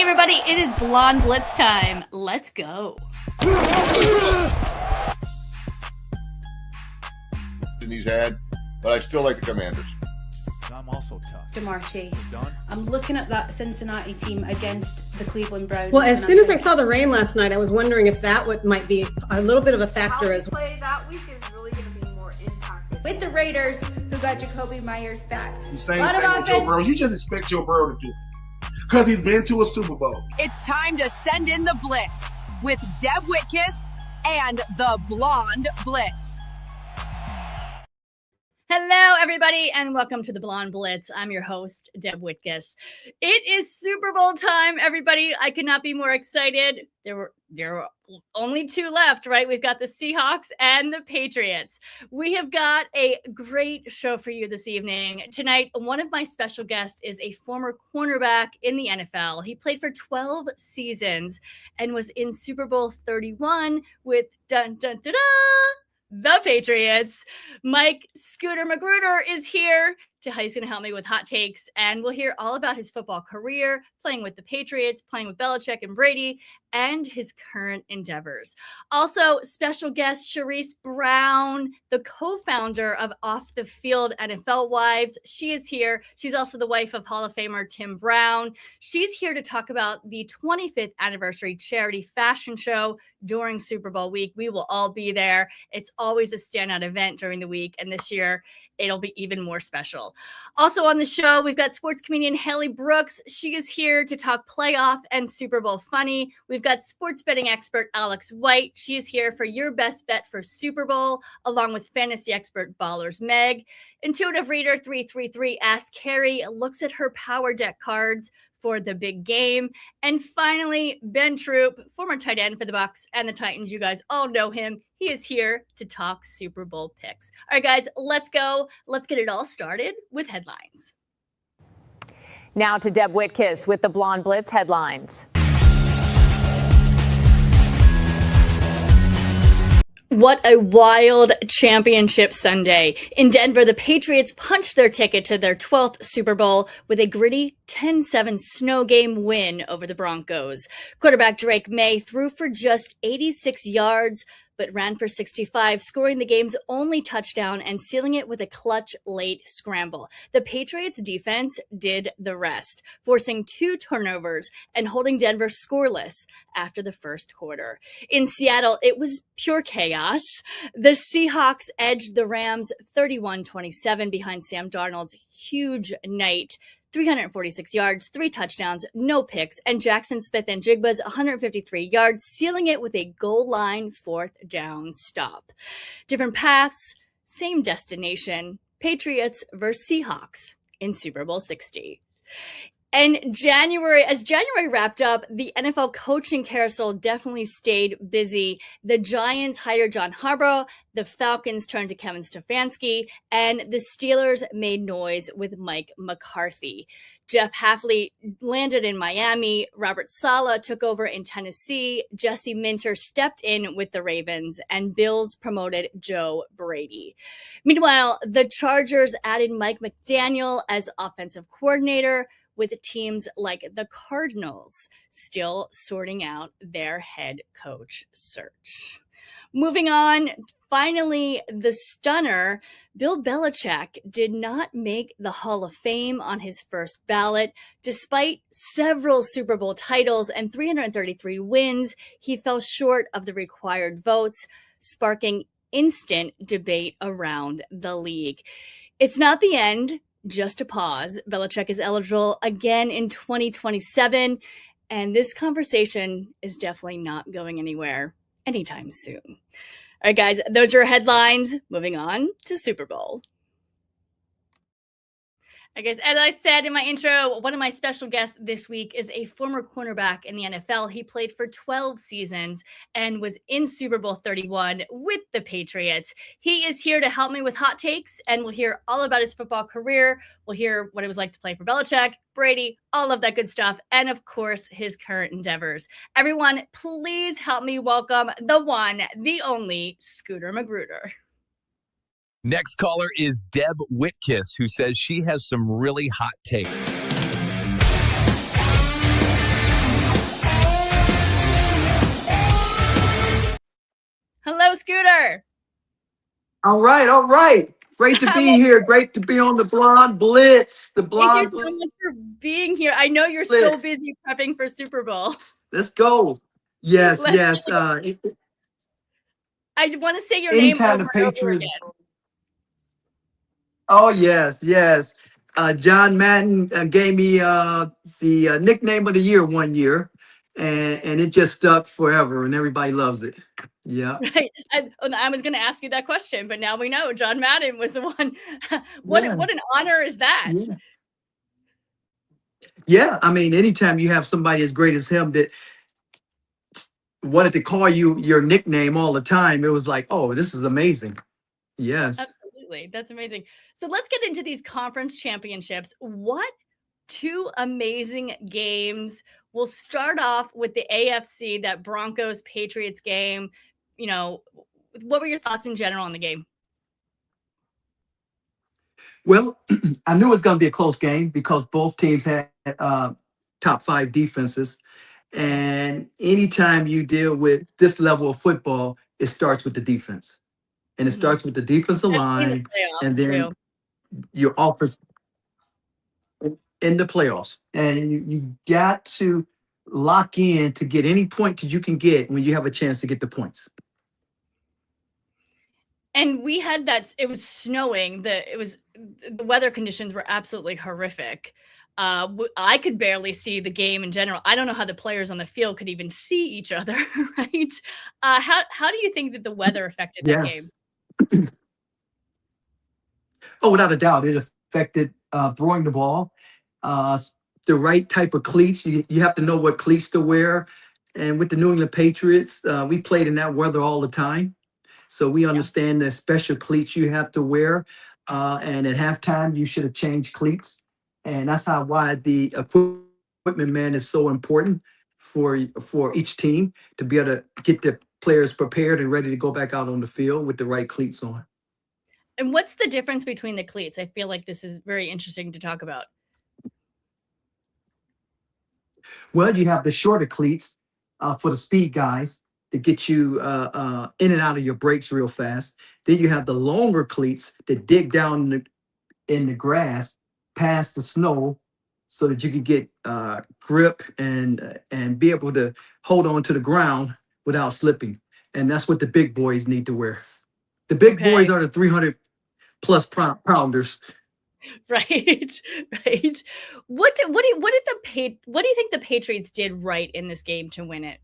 Hey everybody, it is Blonde Blitz time. Let's go. He's had, but I still like the Commanders. I'm also tough. DeMarche. I'm looking at that Cincinnati team against the Cleveland Browns. Well, as soon as I saw the rain last night, I was wondering if that might be a little bit of a factor as well. How we play that week is really going to be more impacted. With the Raiders, who got Jacoby Myers back. The same thing with Joe Burrow. You just expect Joe Burrow to do it because he's been to a Super Bowl. It's time to send in the Blitz with Deb Whitcas and the Blonde Blitz. Hello, everybody, and welcome to the Blonde Blitz. I'm your host, Deb Whitcas. It is Super Bowl time, everybody. I could not be more excited. There were only two left, right? We've got the Seahawks and the Patriots. We have got a great show for you this evening. Tonight, one of my special guests is a former cornerback in the NFL. He played for 12 seasons and was in Super Bowl 31 with the Patriots. Mike Scooter Magruder is here. He's going to help me with hot takes, and we'll hear all about his football career, playing with the Patriots, playing with Belichick and Brady, and his current endeavors. Also, special guest Charisse Brown, the co-founder of Off the Field NFL Wives. She is here. She's also the wife of Hall of Famer Tim Brown. She's here to talk about the 25th anniversary charity fashion show during Super Bowl week. We will all be there. It's always a standout event during the week, and this year it'll be even more special. Also on the show, we've got sports comedian Haley Brooks. She is here to talk playoff and Super Bowl funny. We've got sports betting expert Alex White. She is here for your best bet for Super Bowl, along with fantasy expert Ballers Meg. Intuitive Reader 333 Ask Carrie looks at her power deck cards for the big game. And finally, Ben Troop, former tight end for the Bucs and the Titans. You guys all know him. He is here to talk Super Bowl picks. All right, guys, let's go. Let's get it all started with headlines. Now to Deb Whitcas with the Blonde Blitz headlines. What a wild championship Sunday. In Denver, the Patriots punched their ticket to their 12th Super Bowl with a gritty 10-7 snow game win over the Broncos. Quarterback Drake May threw for just 86 yards, but ran for 65, scoring the game's only touchdown and sealing it with a clutch late scramble. The Patriots defense did the rest, forcing 2 turnovers and holding Denver scoreless after the first quarter. In Seattle, it was pure chaos. The Seahawks edged the Rams 31-27 behind Sam Darnold's huge night. 346 yards, 3 touchdowns, no picks, and Jackson Smith-Njigba's 153 yards, sealing it with a goal line 4th down stop. Different paths, same destination. Patriots versus Seahawks in Super Bowl 60. And as January wrapped up, the NFL coaching carousel definitely stayed busy. The Giants hired John Harbaugh, the Falcons turned to Kevin Stefanski, and the Steelers made noise with Mike McCarthy. Jeff Hafley landed in Miami, Robert Saleh took over in Tennessee, Jesse Minter stepped in with the Ravens, and Bills promoted Joe Brady. Meanwhile, the Chargers added Mike McDaniel as offensive coordinator, with teams like the Cardinals still sorting out their head coach search. Moving on, finally, the stunner, Bill Belichick, did not make the Hall of Fame on his first ballot. Despite several Super Bowl titles and 333 wins, he fell short of the required votes, sparking instant debate around the league. It's not the end. Just a pause. Belichick is eligible again in 2027, and this conversation is definitely not going anywhere anytime soon. All right, guys, those are headlines. Moving on to Super Bowl. I guess, as I said in my intro, one of my special guests this week is a former cornerback in the NFL. He played for 12 seasons and was in Super Bowl 31 with the Patriots. He is here to help me with hot takes, and we'll hear all about his football career. We'll hear what it was like to play for Belichick, Brady, all of that good stuff, and of course, his current endeavors. Everyone, please help me welcome the one, the only Scooter Magruder. Next caller is Deb Whitcas, who says she has some really hot takes. Hello, Scooter. All right. Great to be here. Great to be on the Blonde Blitz. The Thank you Blonde so much for being here. I know you're so Blitz. busy prepping for Super Bowl. Let's go. Yes. I want to say your name Anytime over the and over Patriots. again. Oh, yes. John Madden gave me the nickname of the year one year, and it just stuck forever, and everybody loves it. Yeah. Right. I was going to ask you that question, but now we know John Madden was the one. What an honor is that? Yeah. I mean, anytime you have somebody as great as him that wanted to call you your nickname all the time, it was like, oh, this is amazing. Yes. Absolutely. That's amazing. So let's get into these conference championships. What two amazing games? We'll start off with the AFC, that Broncos Patriots game. You know, what were your thoughts in general on the game? Well, I knew it was going to be a close game because both teams had top 5 defenses. And anytime you deal with this level of football, it starts with the defense. And it starts with the defensive line, and then your offense in the playoffs. And you got to lock in to get any point that you can get when you have a chance to get the points. And we had that, it was snowing, the weather conditions were absolutely horrific. I could barely see the game in general. I don't know how the players on the field could even see each other, right? How do you think that the weather affected that game? Oh, without a doubt, it affected throwing the ball. The right type of cleats. You have to know what cleats to wear. And with the New England Patriots, we played in that weather all the time. So we understand the special cleats you have to wear. And at halftime, you should have changed cleats. And that's why the equipment man is so important for each team to be able to get the players prepared and ready to go back out on the field with the right cleats on. And what's the difference between the cleats? I feel like this is very interesting to talk about. Well, you have the shorter cleats for the speed guys to get you in and out of your breaks real fast. Then you have the longer cleats that dig down in the grass past the snow so that you can get grip and be able to hold on to the ground without slipping. And that's what the big boys need to wear. The big boys are the 300+ pounders. Right. What do you think the Patriots did right in this game to win it?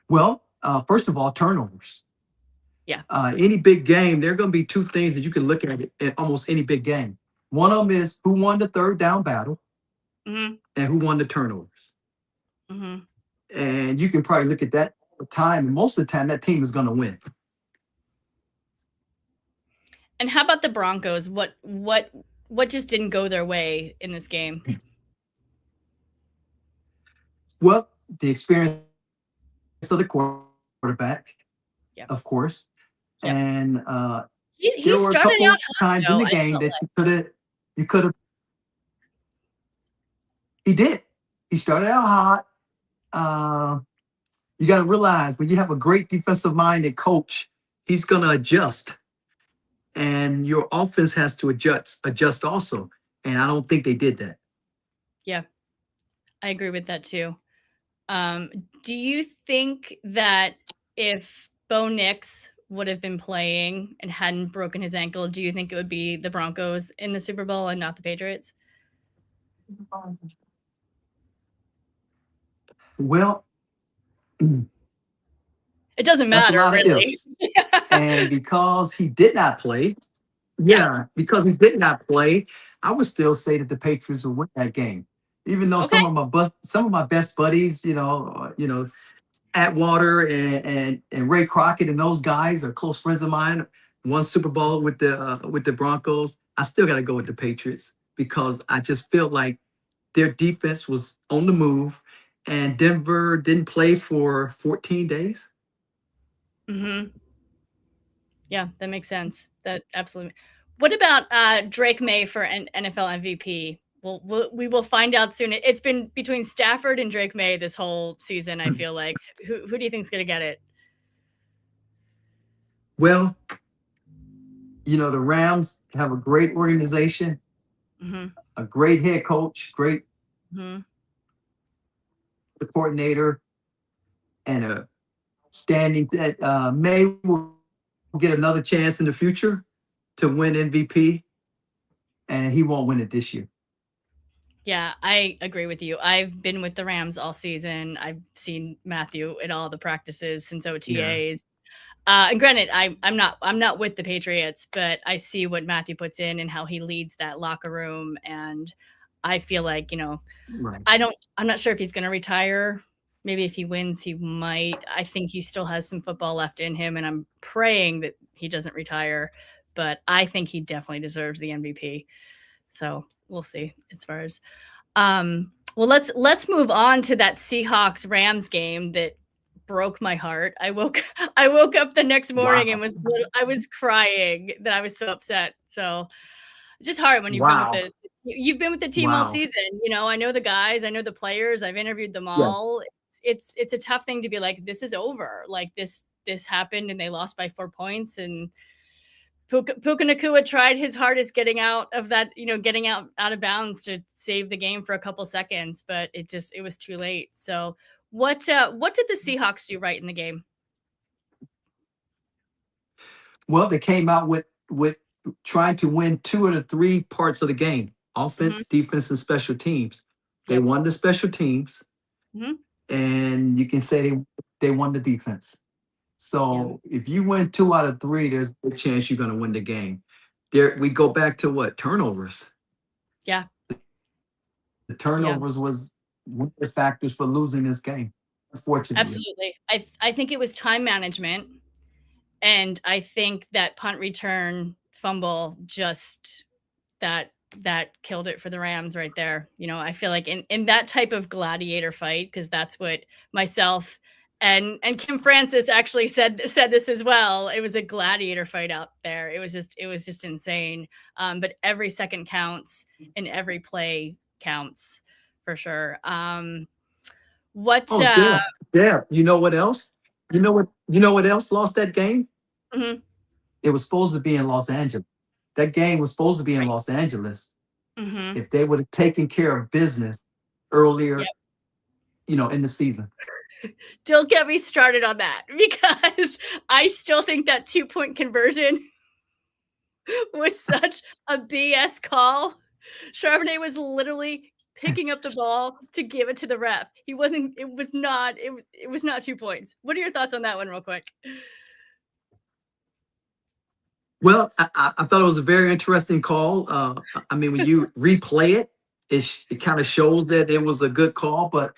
Well, first of all, turnovers. Yeah. Any big game, there are going to be two things that you can look at in almost any big game. One of them is who won the third down battle and who won the turnovers. And you can probably look at that all the time. And most of the time, that team is going to win. And how about the Broncos? What just didn't go their way in this game? Well, the experience of the quarterback, of course. And he started out times in the game that you could have. He did. He started out hot. You got to realize when you have a great defensive minded coach, he's going to adjust. And your offense has to adjust also. And I don't think they did that. Yeah, I agree with that too. Do you think that if Bo Nix would have been playing and hadn't broken his ankle, do you think it would be the Broncos in the Super Bowl and not the Patriots? Well, it doesn't matter, really. And because he did not play, because he did not play, I would still say that the Patriots would win that game. Even though some of my best buddies, Atwater and Ray Crockett and those guys are close friends of mine, won Super Bowl with the Broncos, I still got to go with the Patriots because I just feel like their defense was on the move, and Denver didn't play for 14 days. Yeah, that makes sense. That absolutely. What about Drake May for an NFL MVP? we will find out soon. It's been between Stafford and Drake May this whole season. I feel like who do you think's going to get it? Well, the Rams have a great organization, a great head coach, great coordinator, and a standing that May will get another chance in the future to win MVP, and he won't win it this year. Yeah, I agree with you. I've been with the Rams all season. I've seen Matthew at all the practices since OTAs. And granted, I'm not with the Patriots, but I see what Matthew puts in and how he leads that locker room. And I feel like, Right. I'm not sure if he's going to retire. Maybe if he wins, he might. I think he still has some football left in him, and I'm praying that he doesn't retire. But I think he definitely deserves the MVP. So we'll see as far as. Well, let's move on to that Seahawks Rams game that broke my heart. I woke up the next morning and I was crying that I was so upset. So it's just hard when you've been with the team all season. I know the guys, I know the players, I've interviewed them all. Yeah. It's a tough thing to be like, this is over. Like this happened and they lost by 4 points, and Puka Nacua tried his hardest getting out of that, getting out of bounds to save the game for a couple seconds, but it was too late. So what did the Seahawks do right in the game? Well, they came out with trying to win 2 of the 3 parts of the game: offense, defense, and special teams. They won the special teams, and you can say they won the defense. So if you win 2 out of 3, there's a good chance you're going to win the game. We go back to turnovers. Yeah. The turnovers was one of the factors for losing this game, unfortunately. Absolutely. I think it was time management, and I think that punt return fumble just that killed it for the Rams right there. I feel like in that type of gladiator fight, because that's what myself and Kim Francis actually said this as well. It was a gladiator fight out there. It was just insane. But every second counts and every play counts for sure. Yeah. You know what else? You know what else lost that game? It was supposed to be in Los Angeles. That game was supposed to be in Los Angeles. If they would have taken care of business earlier, in the season. Don't get me started on that, because I still think that 2-point conversion was such a BS call. Charbonnet was literally picking up the ball to give it to the ref. It was not 2 points. What are your thoughts on that one real quick? Well, I thought it was a very interesting call. When you replay it kind of shows that it was a good call, but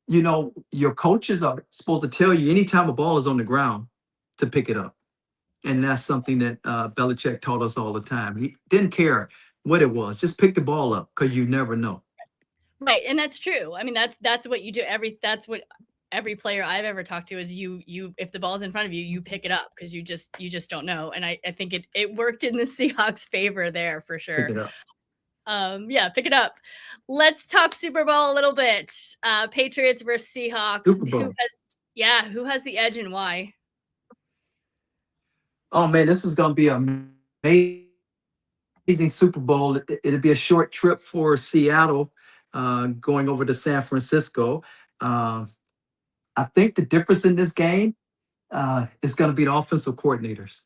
your coaches are supposed to tell you anytime a ball is on the ground to pick it up. And that's something that Belichick taught us all the time. He didn't care what it was. Just pick the ball up, because you never know. Right. And that's true. That's what you do. That's what every player I've ever talked to is you if the ball's in front of you, you pick it up, because you just don't know. And I think it worked in the Seahawks' favor there for sure. Pick it up. Pick it up. Let's talk Super Bowl a little bit. Patriots versus Seahawks. Super Bowl. Who has the edge and why? Oh man, this is going to be an amazing Super Bowl. It'll be a short trip for Seattle, going over to San Francisco. I think the difference in this game is going to be the offensive coordinators.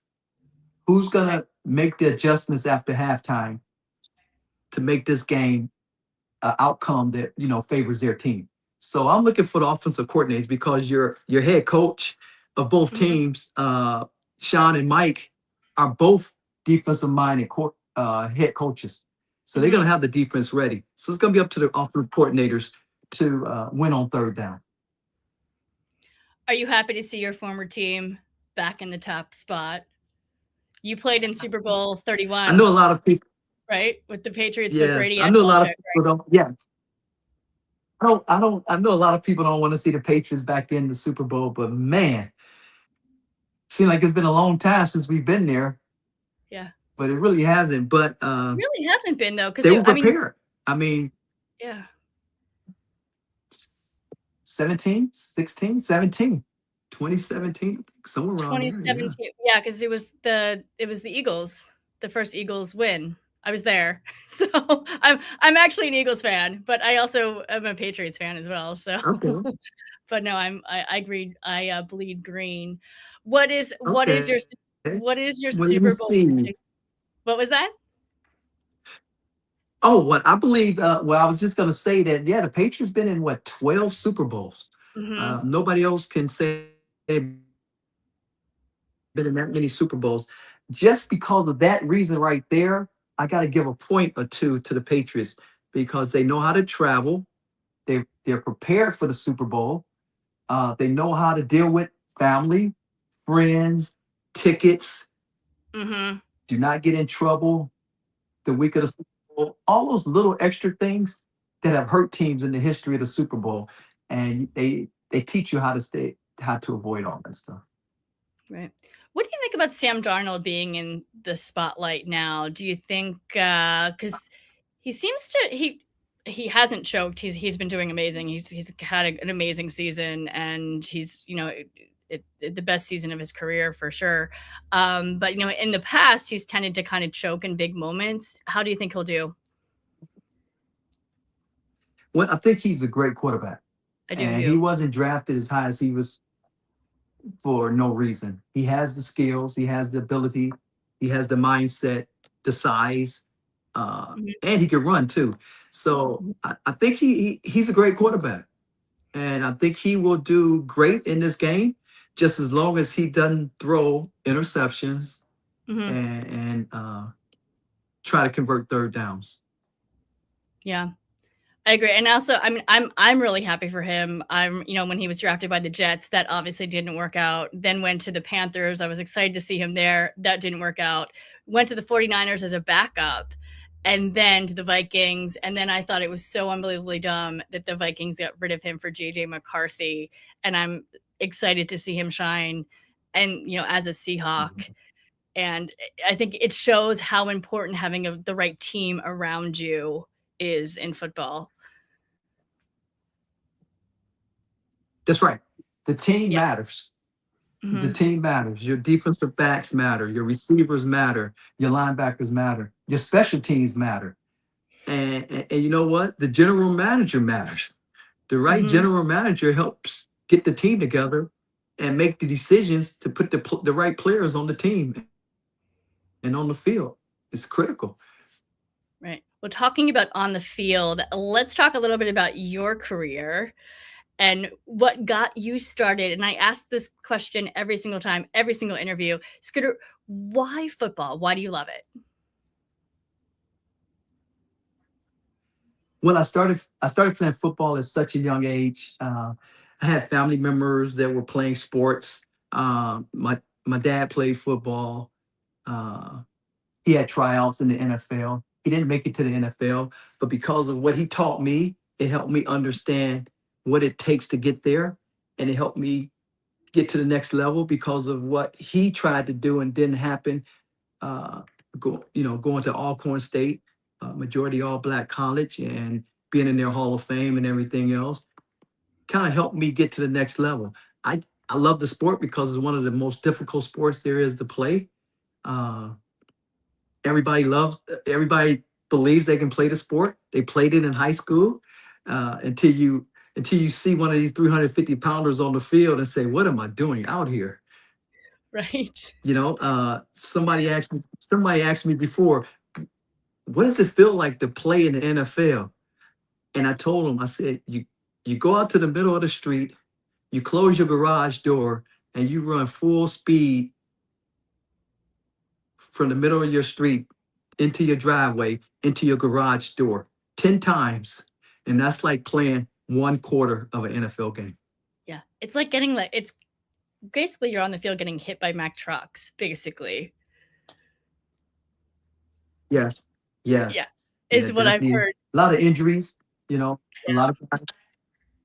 Who's going to make the adjustments after halftime to make this game an outcome that favors their team? So I'm looking for the offensive coordinators, because your head coach of both teams, Sean and Mike, are both defensive-minded head coaches. So they're going to have the defense ready. So it's going to be up to the offensive coordinators to win on third down. Are you happy to see your former team back in the top spot? You played in Super Bowl 31. I know a lot of people. Right? With the Patriots, yes, with Brady. I know a lot of people don't. Yes. I know a lot of people don't want to see the Patriots back in the Super Bowl, but man, seems like it's been a long time since we've been there. Yeah. But it really hasn't. But it really hasn't been though, because they were prepared. I mean, Yeah. 17, 16, 17, 2017, I think, somewhere around there. Yeah. 2017. Yeah, because it was the Eagles, the first Eagles win. I was there. So I'm actually an Eagles fan, but I also am a Patriots fan as well. So Okay. but no, I agreed. I bleed green. What is Okay. your Well, let me Super Bowl see. pick? What was that? Oh, what I believe. Well, I was just going to say that. Yeah, the Patriots been in what 12 Super Bowls. Mhm. Nobody else can say they've been in that many Super Bowls. Just because of that reason right there, I got to give a point or two to the Patriots because they know how to travel. They're prepared for the Super Bowl. They know how to deal with family, friends, tickets. Mhm. Do not get in trouble the week of the Super Bowl. All those little extra things that have hurt teams in the history of the Super Bowl, and they teach you how to avoid all that stuff. Right. What do you think about Sam Darnold being in the spotlight now? Do you think because he seems to he hasn't choked. He's been doing amazing. He's had an amazing season, and he's the best season of his career for sure. But in the past, he's tended to kind of choke in big moments. How do you think he'll do? Well, I think he's a great quarterback, I do and he too. wasn't drafted as high as he was for no reason. He has the skills, he has the ability, he has the mindset, the size, Mhm. and he can run too. So I think he's a great quarterback, and I think he will do great in this game, just as long as he doesn't throw interceptions Mhm. and try to convert third downs. Yeah. I agree, and also, I mean, I'm really happy for him. When he was drafted by the Jets, that obviously didn't work out. Then went to the Panthers. I was excited to see him there. That didn't work out. Went to the 49ers as a backup, and then to the Vikings. And then I thought it was so unbelievably dumb that the Vikings got rid of him for JJ McCarthy. And I'm excited to see him shine, and as a Seahawk. And I think it shows how important having the right team around you is in football. That's right. The team Yeah. matters. The Mhm. team matters. Your defensive backs matter. Your receivers matter. Your linebackers matter. Your special teams matter. And you know what? The general manager matters. The right Mhm. general manager helps get the team together and make the decisions to put the right players on the team and on the field. It's critical. Right. Well, talking about on the field, let's talk a little bit about your career and what got you started. And I ask this question every single time, every single interview. Scooter, why football? Why do you love it? When I started playing football at such a young age. I had family members that were playing sports. My dad played football. Uh, he had tryouts in the NFL. He didn't make it to the NFL, but because of what he taught me, it helped me understand what it takes to get there, and it helped me get to the next level because of what he tried to do and didn't happen. Uh, going to Alcorn State, majority all black college, and being in their Hall of Fame and everything else, kind of helped me get to the next level. I love the sport because it's one of the most difficult sports there is to play. Uh, everybody believes they can play the sport. They played it in high school until you see one of these 350 pounders on the field and say, what am I doing out here? Right. Somebody asked me before, what does it feel like to play in the NFL? And I told them, I said, you go out to the middle of the street, you close your garage door, and you run full speed from the middle of your street into your driveway, into your garage door 10 times. And that's like playing 1/4 of an NFL game. Yeah. It's basically you're on the field getting hit by Mack trucks, basically. Yes. Yeah. Yes. Yeah, Is what I've definitely. heard. A lot of injuries, a Yeah.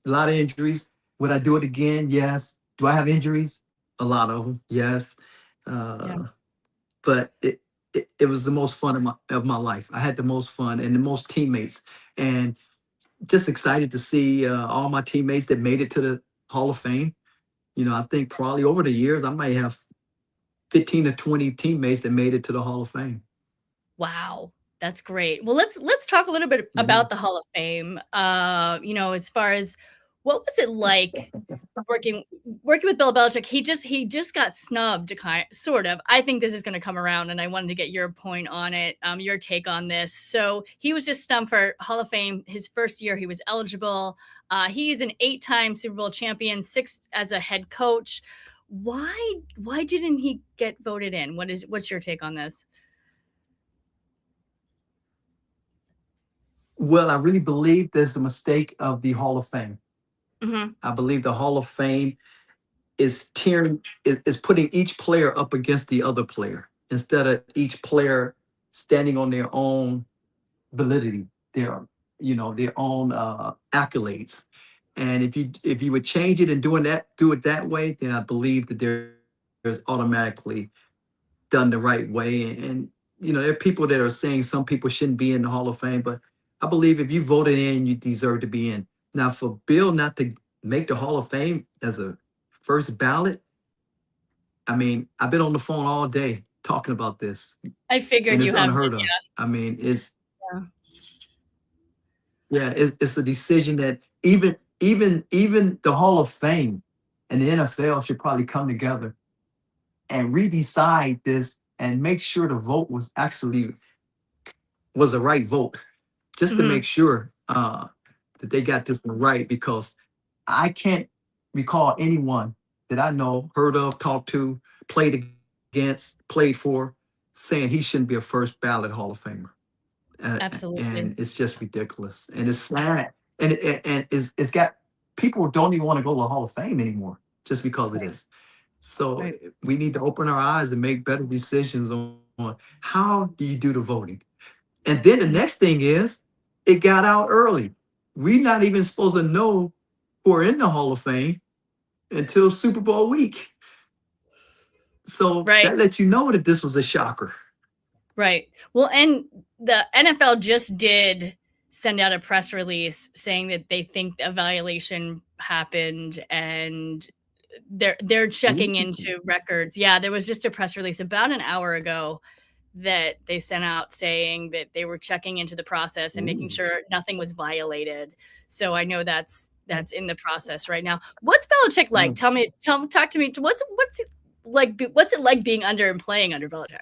lot of injuries. Would I do it again? Yes. Do I have injuries? A lot of them. Yes. Yeah. But it was the most fun of my life. I had the most fun and the most teammates, and just excited to see all my teammates that made it to the Hall of Fame. I think probably over the years I might have 15 to 20 teammates that made it to the Hall of Fame. Wow, that's great. Well, let's talk a little bit about the Hall of Fame. As far as what was it like working with Bill Belichick? He just got snubbed, sort of. I think this is going to come around, and I wanted to get your point on it, your take on this. So he was just snubbed for Hall of Fame his first year he was eligible. He's an 8-time Super Bowl champion, 6 as a head coach. Why didn't he get voted in? What's your take on this? Well, I really believe there's a mistake of the Hall of Fame. Mm-hmm. I believe the Hall of Fame is putting each player up against the other player instead of each player standing on their own validity, their own accolades. And if you would change it and do it that way, then I believe that there's automatically done the right way. And there are people that are saying some people shouldn't be in the Hall of Fame, but I believe if you voted in, you deserve to be in. Now, for Bill not to make the Hall of Fame as a first ballot, I mean, I've been on the phone all day talking about this. I figured and you it's have. unheard of. Yeah. I mean, it's a decision that even the Hall of Fame and the NFL should probably come together and redecide this and make sure the vote was the right vote, just to make sure that they got this one right, because I can't recall anyone that I know, heard of, talked to, played against, played for, saying he shouldn't be a first ballot Hall of Famer. Absolutely. And it's just ridiculous. And it's sad. And it's got people don't even want to go to the Hall of Fame anymore just because of this. So we need to open our eyes and make better decisions on how do you do the voting. And then the next thing is, it got out early. We're not even supposed to know who are in the Hall of Fame until Super Bowl week. So that lets you know that this was a shocker. Right. Well, and the NFL just did send out a press release saying that they think a violation happened and they're checking into records. Yeah, there was just a press release about an hour ago that they sent out saying that they were checking into the process and making sure nothing was violated. So I know that's in the process right now. What's Belichick like? Talk to me. What's it like being under and playing under Belichick?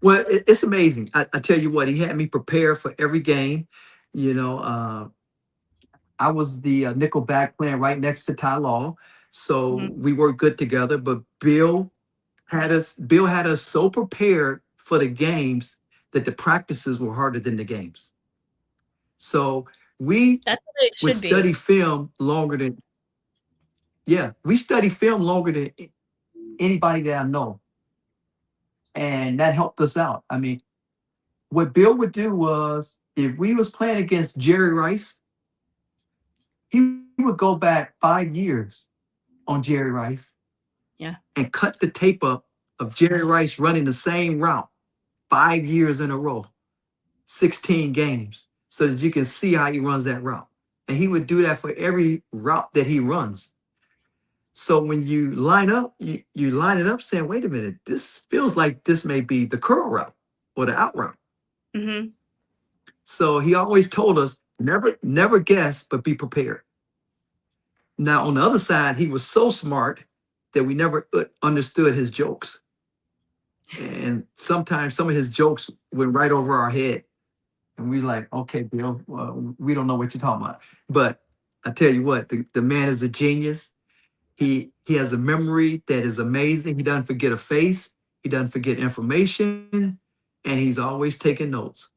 Well, it's amazing. I tell you what, he had me prepare for every game. I was the nickel back playing right next to Ty Law, so we worked good together. But Bill had us so prepared for the games that the practices were harder than the games. So we would study film longer than anybody that I know. And that helped us out. I mean, what Bill would do was, if we was playing against Jerry Rice, he would go back 5 years on Jerry Rice. Yeah. And cut the tape up of Jerry Rice running the same route 5 years in a row, 16 games, so that you can see how he runs that route. And he would do that for every route that he runs. So when you line up, you line it up saying, wait a minute, this feels like this may be the curl route or the out route. Mm-hmm. So he always told us, never guess, but be prepared. Now, on the other side, he was so smart that we never understood his jokes. And sometimes some of his jokes went right over our head. And we like, okay, Bill, we don't know what you're talking about. But I tell you what, the man is a genius. He has a memory that is amazing. He doesn't forget a face. He doesn't forget information. And he's always taking notes.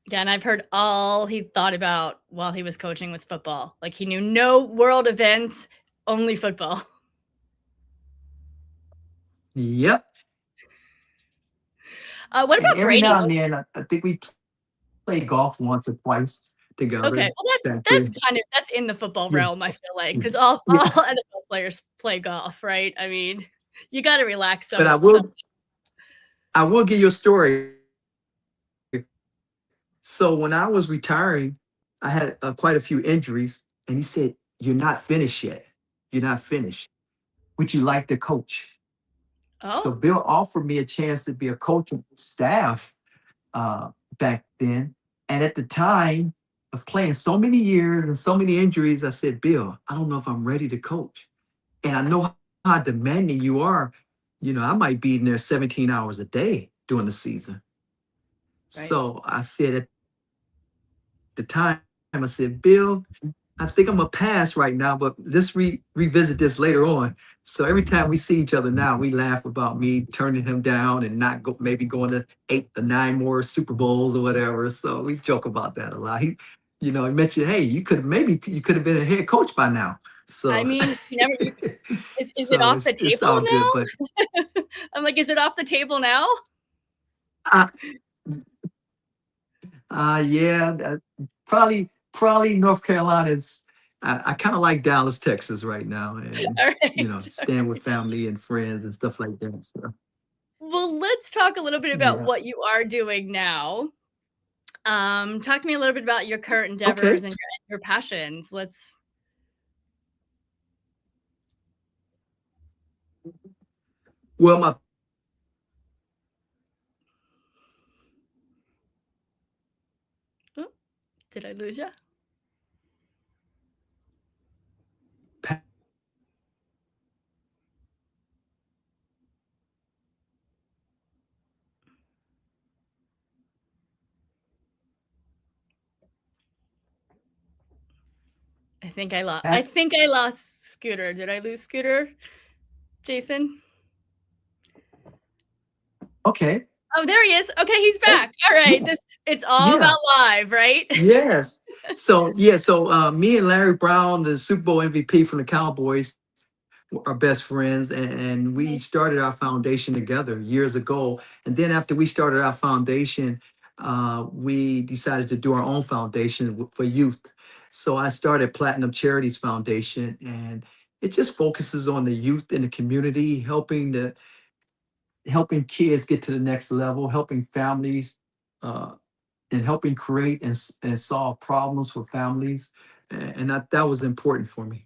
Yeah, and I've heard all he thought about while he was coaching was football. Like, he knew no world events, only football. Yep. What about every Brady? Now and then, I think we played golf once or twice together. Okay, well that's in the football realm. I feel like, because all NFL players play golf, right? I mean, You got to relax. But I will give you a story. So when I was retiring, I had quite a few injuries, and he said, "You're not finished yet. You're not finished. Would you like to coach?" So Oh, Bill offered me a chance to be a coach of staff uh, back then. And at the time of playing so many years and so many injuries, I said, "Bill, I don't know if I'm ready to coach. And I know how demanding you are. You know, I might be in there 17 hours a day during the season." right. So I said at the time, I said, "Bill, I think I'm gonna pass right now, but let's revisit this later on." So every time we see each other now, we laugh about me turning him down and not maybe going to 8 or 9 more Super Bowls or whatever. So we joke about that a lot. He mentioned, "Hey, you could have been a head coach by now." I So, mean, is it so off the it's table all good. But now? I'm like, is it off the table now? uh, yeah, probably North Carolina's. I kind of like Dallas, Texas right now, and All right. staying with family and friends and stuff like that. So Well, let's talk a little bit about yeah, what you are doing now. Talk to me a little bit about your current okay. endeavors and your passions. Let's. Well, my Oh, did I lose you? pa- I think I lost. I pa- think I lost Scooter. Did I lose Scooter, Jason? okay, Oh, there he is. Okay, he's back. All right. It's all yeah, about live, right? yes. So me and Larry Brown, the Super Bowl MVP from the Cowboys, are best friends, and we Mhm. started our foundation together years ago. And then after we started our foundation, we decided to do our own foundation for youth. So I started Platinum Charities Foundation, and it just focuses on the youth in the community, helping kids get to the next level, helping families, uh, and helping create and solve problems for families. And that was important for me.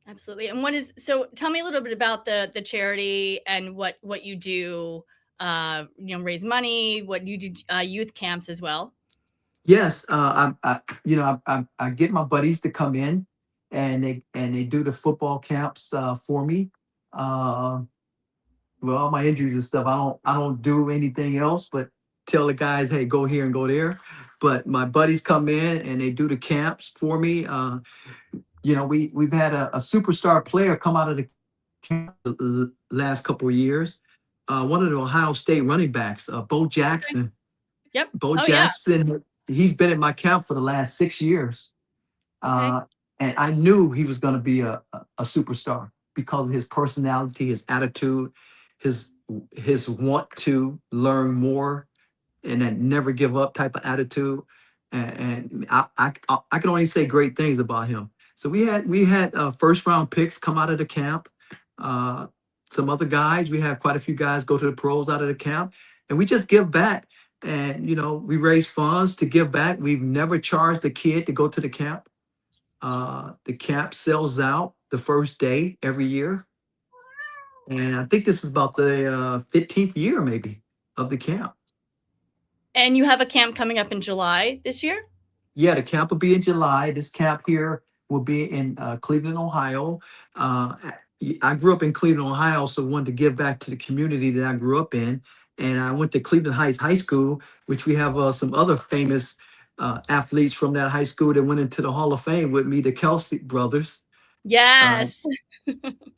Absolutely. And so tell me a little bit about the charity and what you do, raise money, what you do, youth camps as well. Yes, I get my buddies to come in, and they do the football camps for me. Uh, with all my injuries and stuff, I don't do anything else but tell the guys, "Hey, go here and go there." But my buddies come in and they do the camps for me. We've had a superstar player come out of the camp the last couple of years. One of the Ohio State running backs, Bo Okay. Jackson. Yep. Bo Oh yeah. Jackson, he's been at my camp for the last 6 years. Okay. Uh, and I knew he was going to be a superstar because of his personality, his attitude, his his want to learn more, and that never give up type of attitude. And I can only say great things about him. So we had first round picks come out of the camp. Uh, some other guys, we had quite a few guys go to the pros out of the camp, and we just give back. And we raise funds to give back. We've never charged a kid to go to the camp. The camp sells out the first day every year, and I think this is about the 15th year maybe of the camp. And you have a camp coming up in July this year? Yeah, the camp will be in July. This camp here will be in Cleveland, Ohio. I grew up in Cleveland, Ohio, so wanted to give back to the community that I grew up in. And I went to Cleveland Heights High School, which we have some other famous athletes from that high school that went into the Hall of Fame with me, the Kelsey brothers, uh, Yes.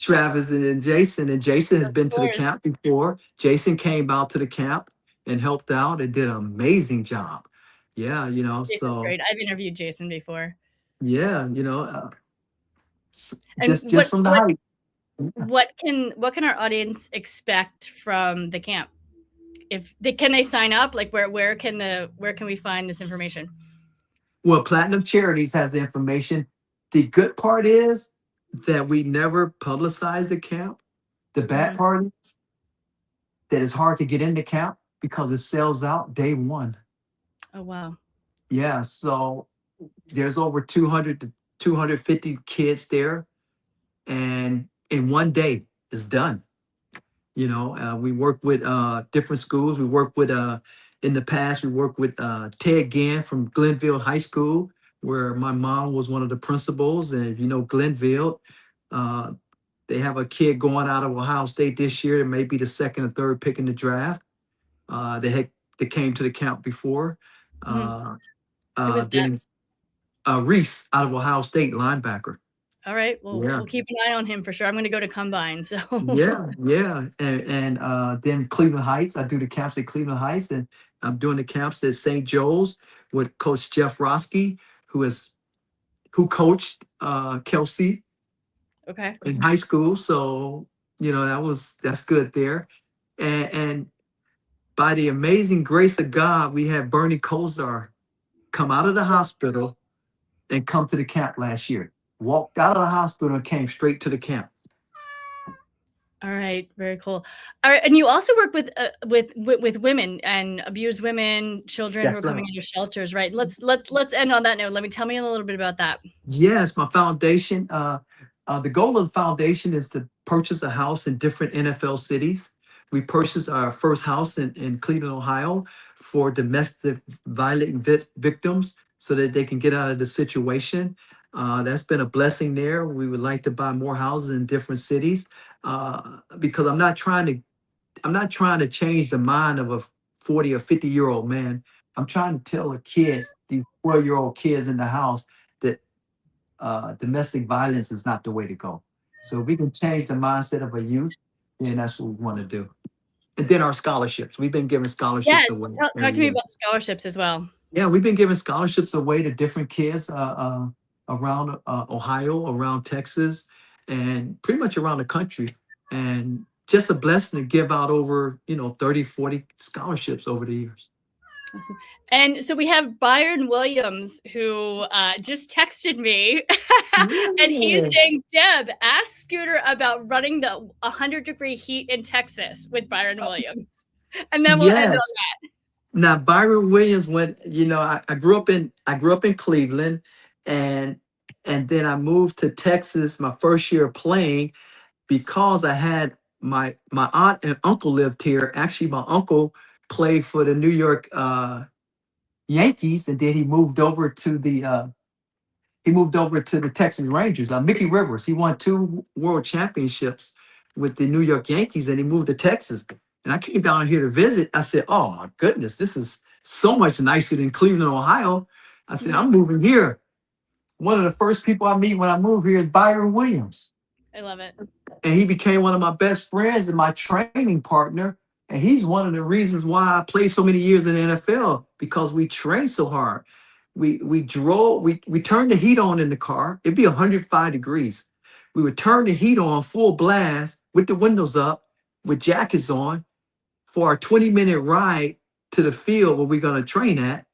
Travis and Jason. And Jason has Of been to the course. camp before. Jason came out to the camp and helped out and did an amazing job. Yeah, Jason's so great. I've interviewed Jason before. yeah, And just from the height. what can our audience expect from the camp? If they can they sign up? Like where can we find this information? Well, Platinum Charities has the information. The good part is that we never publicize the camp. The bad part is that it's hard to get into camp because it sells out day one. Oh, wow. Yeah, so there's over 200 to 250 kids there, and in one day it's done. We work with different schools. We work with in the past we worked with Ted Gann from Glenville High School, where my mom was one of the principals. And if you know Glenville, they have a kid going out of Ohio State this year that may be the second or third pick in the draft. They came to the camp before. Who was that? Then Reese out of Ohio State, linebacker. All right. Well, Yeah. we'll keep an eye on him for sure. I'm going to go to Combine. So Yeah. And then Cleveland Heights. I do the camps at Cleveland Heights, and I'm doing the camps at St. Joe's with Coach Jeff Roski, who coached Kelsey Okay. in high school. So that's good there. And by the amazing grace of God, we had Bernie Kosar come out of the hospital and come to the camp last year. Walked out of the hospital and came straight to the camp. All right, very cool. All right, and you also work with women and abused women, children That's who are coming right. into shelters, right? Let's end on that note. Tell me a little bit about that. Yes, my foundation. The goal of the foundation is to purchase a house in different NFL cities. We purchased our first house in Cleveland, Ohio, for domestic violent victims so that they can get out of the situation. That's been a blessing there. We would like to buy more houses in different cities because I'm not trying to change the mind of a 40 or 50-year-old man. I'm trying to tell these 12-year-old kids in the house that domestic violence is not the way to go. So if we can change the mindset of a youth, then that's what we want to do. And then our scholarships. We've been giving scholarships Yes, away. talk to me about scholarships as well. Yeah, we've been giving scholarships away to different kids around Ohio, around Texas, and pretty much around the country. And just a blessing to give out over 30, 40 scholarships over the years. Awesome. And so we have Byron Williams, who just texted me, and he's saying, Deb, ask Scooter about running the 100-degree heat in Texas with Byron Williams. And then we'll end on that. Now, Byron Williams went, I grew up in Cleveland, and then I moved to Texas my first year of playing because I had my aunt and uncle lived here. Actually, my uncle played for the New York Yankees, and then he moved over to the Texas Rangers. Mickey Rivers, he won 2 world championships with the New York Yankees, and he moved to Texas. And I came down here to visit. I said, oh my goodness, this is so much nicer than Cleveland, Ohio. I said, I'm moving here. One of the first people I meet when I move here is Byron Williams. I love it. And he became one of my best friends and my training partner. And he's one of the reasons why I played so many years in the NFL, because we trained so hard. We turned the heat on in the car. It'd be 105 degrees. We would turn the heat on full blast with the windows up, with jackets on, for our 20-minute ride to the field where we're going to train at.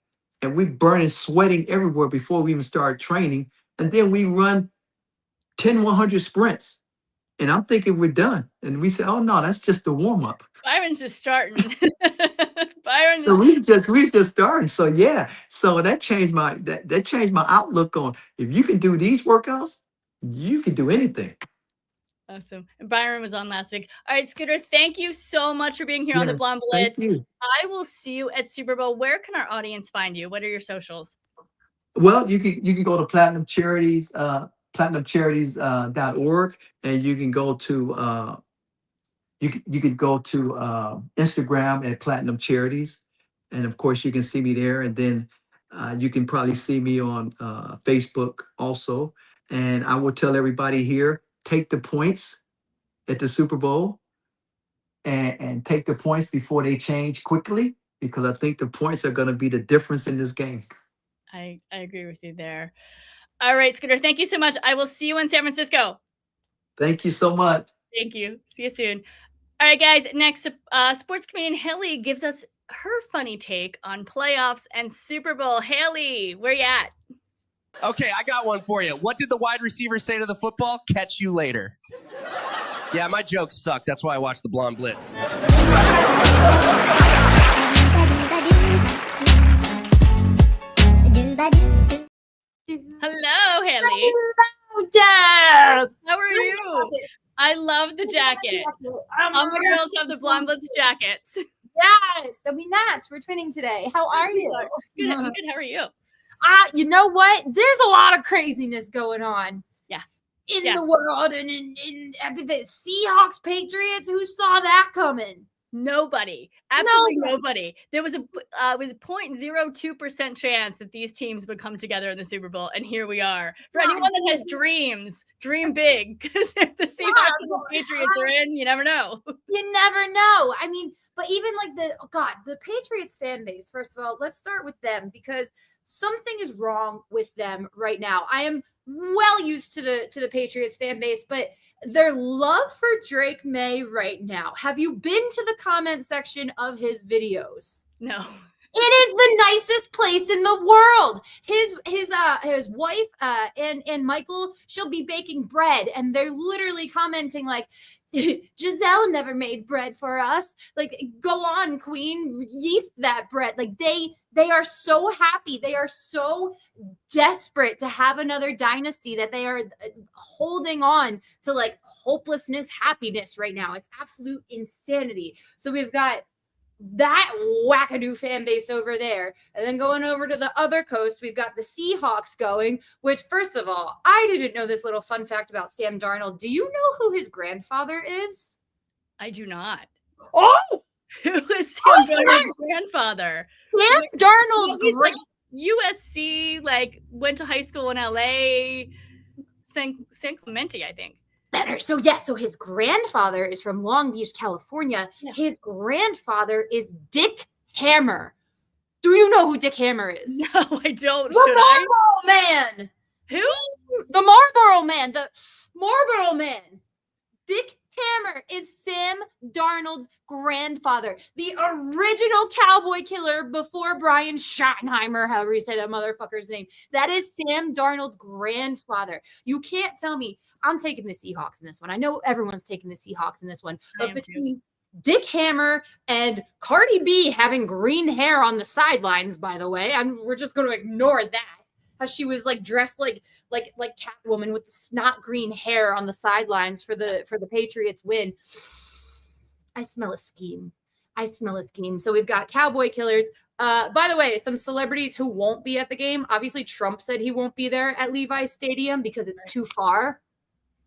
And we burning, sweating everywhere before we even start training. And then we run 10 100 sprints. And I'm thinking we're done. And we said, oh no, that's just the warm up. Byron's just starting. So we just starting. So yeah. So that changed my outlook on, if you can do these workouts, you can do anything. Awesome. And Byron was on last week. All right, Scooter, thank you so much for being here on the Blonde Blitz. Thank you. I will see you at Super Bowl. Where can our audience find you? What are your socials? Well, you can go to Platinum Charities, platinumcharities.org, and you can go to you can go to Instagram at Platinum Charities, and of course you can see me there. And then you can probably see me on Facebook also. And I will tell everybody here, take the points at the Super Bowl, and take the points before they change quickly, because I think the points are going to be the difference in this game. I agree with you there. All right, Scooter, thank you so much. I will see you in San Francisco. Thank you so much. Thank you. See you soon. All right, guys. Next, sports comedian Haley gives us her funny take on playoffs and Super Bowl. Haley, where you at? Okay, I got one for you. What did the wide receiver say to the football? Catch you later. Yeah, my jokes suck. That's why I watch the Blonde Blitz. Hello, Haley. Hello, Deb. How are you? I love the jacket. All my girls have the Blonde Blitz jackets. Yes, that we match. We're twinning today. How are you? Good. I'm good. How are you? You know what? There's a lot of craziness going on. Yeah. In the world and in everything. Seahawks, Patriots. Who saw that coming? Nobody. Absolutely nobody. There was it was a 0.02% chance that these teams would come together in the Super Bowl, and here we are. For anyone that has dreams, dream big, because if the Seahawks and the Patriots are in, you never know. You never know. I mean, but even like the Patriots fan base, first of all, let's start with them because something is wrong with them right now. I am well used to the Patriots fan base, but their love for Drake May right now. Have you been to the comment section of his videos? No. It is the nicest place in the world. His wife and Michael, she'll be baking bread, and they're literally commenting like, Giselle never made bread for us. Like, go on, queen, yeast that bread. Like they are so happy. They are so desperate to have another dynasty that they are holding on to like hopelessness, happiness right now. It's absolute insanity. So we've got that wackadoo fan base over there. And then going over to the other coast, we've got the Seahawks going, which first of all, I didn't know this little fun fact about Sam Darnold. Do you know who his grandfather is? I do not. Oh! Who is Sam Darnold's grandfather? Sam Darnold's like USC, like went to high school in LA, San Clemente, I think. Better. So yes, so his grandfather is from Long Beach, California. Yeah. His grandfather is Dick Hammer. Do you know who Dick Hammer is? No, I don't. The Marlboro Man. Who? The Marlboro Man. The Marlboro Man. Dick Hammer is Sam Darnold's grandfather, the original cowboy killer before Brian Schottenheimer, however you say that motherfucker's name. That is Sam Darnold's grandfather. You can't tell me. I'm taking the Seahawks in this one. I know everyone's taking the Seahawks in this one. But between Dick Hammer and Cardi B having green hair on the sidelines, by the way, we're just going to ignore that. How she was like dressed like Catwoman with snot green hair on the sidelines for the Patriots win. I smell a scheme. So we've got cowboy killers. By the way, some celebrities who won't be at the game. Obviously, Trump said he won't be there at Levi's Stadium because it's too far.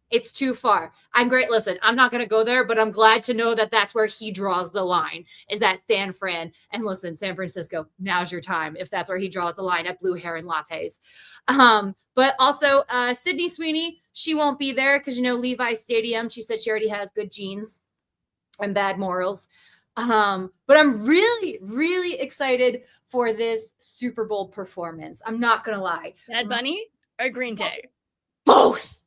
It's too far. I'm great. Listen, I'm not going to go there, but I'm glad to know that that's where he draws the line, is that San Fran. And listen, San Francisco, now's your time if that's where he draws the line at blue hair and lattes. But also Sydney Sweeney, she won't be there because, Levi's Stadium, she said she already has good genes and bad morals. But I'm really, really excited for this Super Bowl performance. I'm not going to lie. Bad Bunny or Green Day? Both.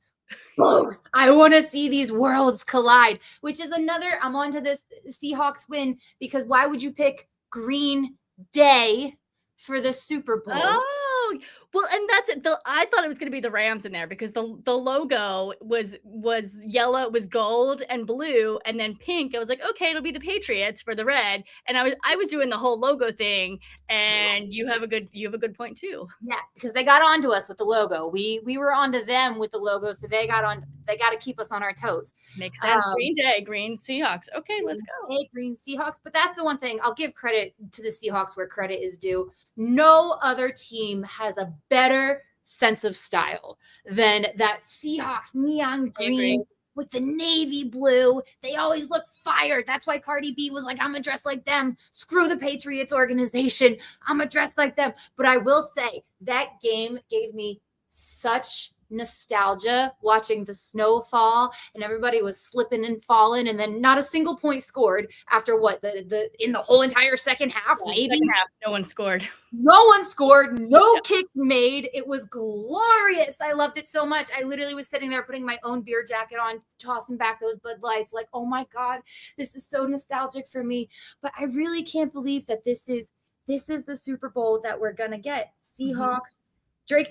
I want to see these worlds collide, which is I'm on to this Seahawks win because why would you pick Green Day for the Super Bowl? Oh, well, and that's it. I thought it was going to be the Rams in there because the logo was yellow, it was gold and blue, and then pink. I was like, okay, it'll be the Patriots for the red. And I was doing the whole logo thing, and you have a good point too. Yeah, because they got onto us with the logo. We were onto them with the logo, so they got to keep us on our toes. Makes sense. Green Day, Green Seahawks. Okay, let's go. Hey, Green Seahawks. But that's the one thing I'll give credit to the Seahawks where credit is due. No other team has a better sense of style than that Seahawks neon green with the navy blue. They always look fired. That's why Cardi B was like, I'm gonna dress like them. Screw the Patriots organization. I'm gonna dress like them. But I will say that game gave me such nostalgia watching the snow fall and everybody was slipping and falling and then not a single point scored after in the whole entire second half. No one scored. No kicks made. It was glorious. I loved it so much. I literally was sitting there putting my own beer jacket on, tossing back those Bud Lights like, oh my God, this is so nostalgic for me. But I really can't believe that this is the Super Bowl that we're gonna get. Seahawks, Drake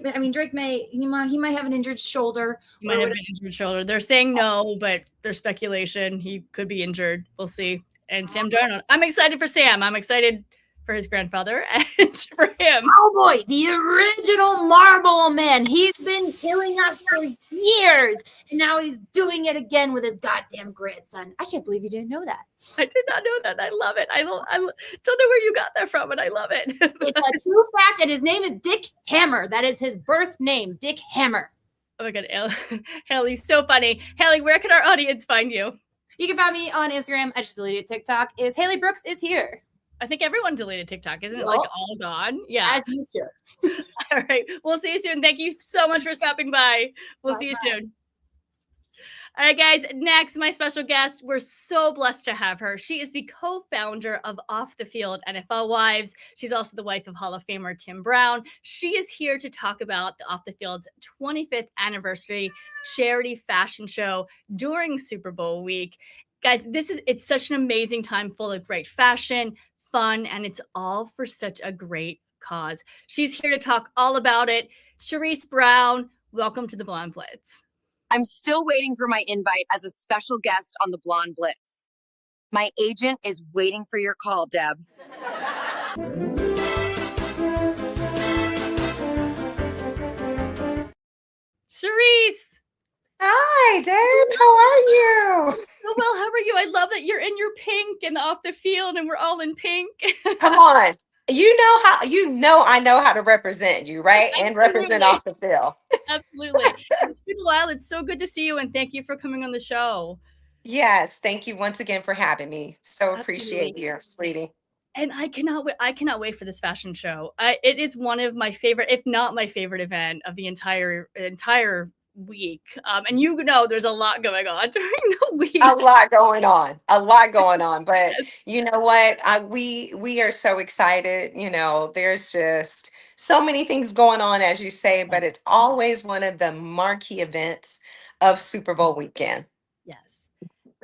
he might have an injured shoulder. He might have an injured shoulder. They're saying no, but there's speculation. He could be injured. We'll see. And Sam Darnold. I'm excited for Sam. I'm excited for his grandfather and for him. Oh boy, the original Marble Man. He's been killing us for years, and now he's doing it again with his goddamn grandson. I can't believe you didn't know that. I did not know that. I love it. I don't know where you got that from, but I love it. It's a true fact, and his name is Dick Hammer. That is his birth name, Dick Hammer. Oh my God, Haley's so funny. Haley, where can our audience find you? You can find me on Instagram. I just deleted TikTok. Is Haley Brooks is here. I think everyone deleted TikTok. Isn't it like all gone? Yeah. As you should. All right. We'll see you soon. Thank you so much for stopping by. We'll see you soon. All right, guys. Next, my special guest. We're so blessed to have her. She is the co-founder of Off the Field NFL Wives. She's also the wife of Hall of Famer Tim Brown. She is here to talk about the Off the Field's 25th anniversary charity fashion show during Super Bowl week. Guys, it's such an amazing time full of great fashion, fun, and it's all for such a great cause. She's here to talk all about it. Charisse Brown, welcome to the Blonde Blitz. I'm still waiting for my invite as a special guest on the Blonde Blitz. My agent is waiting for your call, Deb. Charisse! Hi, Deb. How are you? So well, how are you? I love that you're in your pink and off the field and we're all in pink. Come on. I know how to represent you, right? And represent off the field. Absolutely. It's been a while. It's so good to see you and thank you for coming on the show. Yes, thank you once again for having me. So appreciate you, sweetie. And I cannot wait for this fashion show. It is one of my favorite, if not my favorite event of the entire week. And there's a lot going on during the week. A lot going on. But you know what? We are so excited. There's just so many things going on, as you say, but it's always one of the marquee events of Super Bowl weekend. Yes.